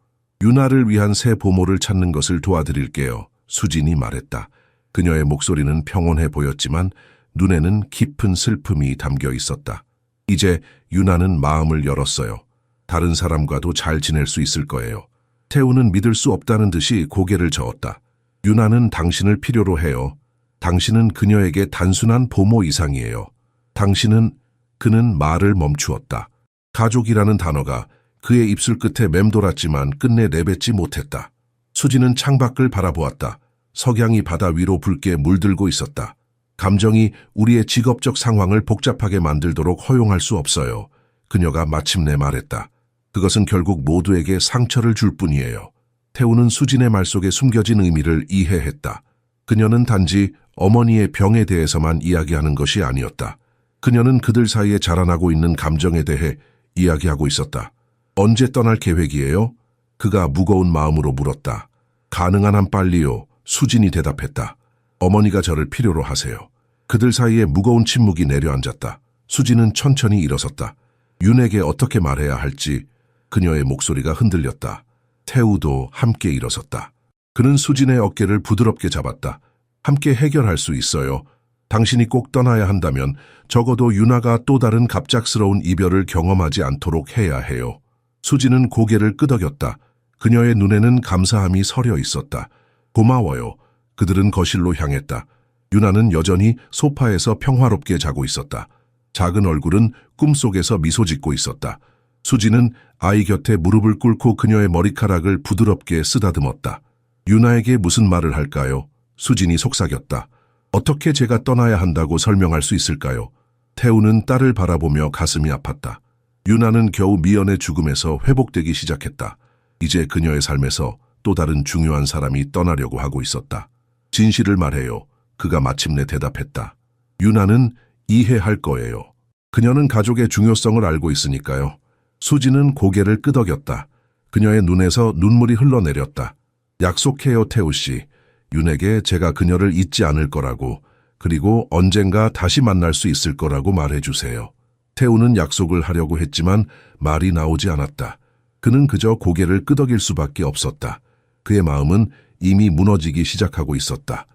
유나를 위한 새 보모를 찾는 것을 도와드릴게요. 수진이 말했다. 그녀의 목소리는 평온해 보였지만 눈에는 깊은 슬픔이 담겨 있었다. 이제 유나는 마음을 열었어요. 다른 사람과도 잘 지낼 수 있을 거예요. 태우는 믿을 수 없다는 듯이 고개를 저었다. 유나는 당신을 필요로 해요. 당신은 그녀에게 단순한 보모 이상이에요. 그는 말을 멈추었다. 가족이라는 단어가 그의 입술 끝에 맴돌았지만 끝내 내뱉지 못했다. 수지는 창밖을 바라보았다. 석양이 바다 위로 붉게 물들고 있었다. 감정이 우리의 직업적 상황을 복잡하게 만들도록 허용할 수 없어요. 그녀가 마침내 말했다. 그것은 결국 모두에게 상처를 줄 뿐이에요. 태우는 수진의 말 속에 숨겨진 의미를 이해했다. 그녀는 단지 어머니의 병에 대해서만 이야기하는 것이 아니었다. 그녀는 그들 사이에 자라나고 있는 감정에 대해 이야기하고 있었다. 언제 떠날 계획이에요? 그가 무거운 마음으로 물었다. 가능한 한 빨리요. 수진이 대답했다. 어머니가 저를 필요로 하세요. 그들 사이에 무거운 침묵이 내려앉았다. 수진은 천천히 일어섰다. 윤에게 어떻게 말해야 할지 그녀의 목소리가 흔들렸다. 태우도 함께 일어섰다. 그는 수진의 어깨를 부드럽게 잡았다. 함께 해결할 수 있어요. 당신이 꼭 떠나야 한다면 적어도 유나가 또 다른 갑작스러운 이별을 경험하지 않도록 해야 해요. 수진은 고개를 끄덕였다. 그녀의 눈에는 감사함이 서려 있었다. 고마워요. 그들은 거실로 향했다. 유나는 여전히 소파에서 평화롭게 자고 있었다. 작은 얼굴은 꿈속에서 미소 짓고 있었다. 수진은 아이 곁에 무릎을 꿇고 그녀의 머리카락을 부드럽게 쓰다듬었다. 유나에게 무슨 말을 할까요? 수진이 속삭였다. 어떻게 제가 떠나야 한다고 설명할 수 있을까요? 태우는 딸을 바라보며 가슴이 아팠다. 유나는 겨우 미연의 죽음에서 회복되기 시작했다. 이제 그녀의 삶에서 또 다른 중요한 사람이 떠나려고 하고 있었다. 진실을 말해요. 그가 마침내 대답했다. 유나는 이해할 거예요. 그녀는 가족의 중요성을 알고 있으니까요. 수지는 고개를 끄덕였다. 그녀의 눈에서 눈물이 흘러내렸다. 약속해요, 태우 씨. 윤에게 제가 그녀를 잊지 않을 거라고, 그리고 언젠가 다시 만날 수 있을 거라고 말해주세요. 태우는 약속을 하려고 했지만 말이 나오지 않았다. 그는 그저 고개를 끄덕일 수밖에 없었다. 그의 마음은 이미 무너지기 시작하고 있었다.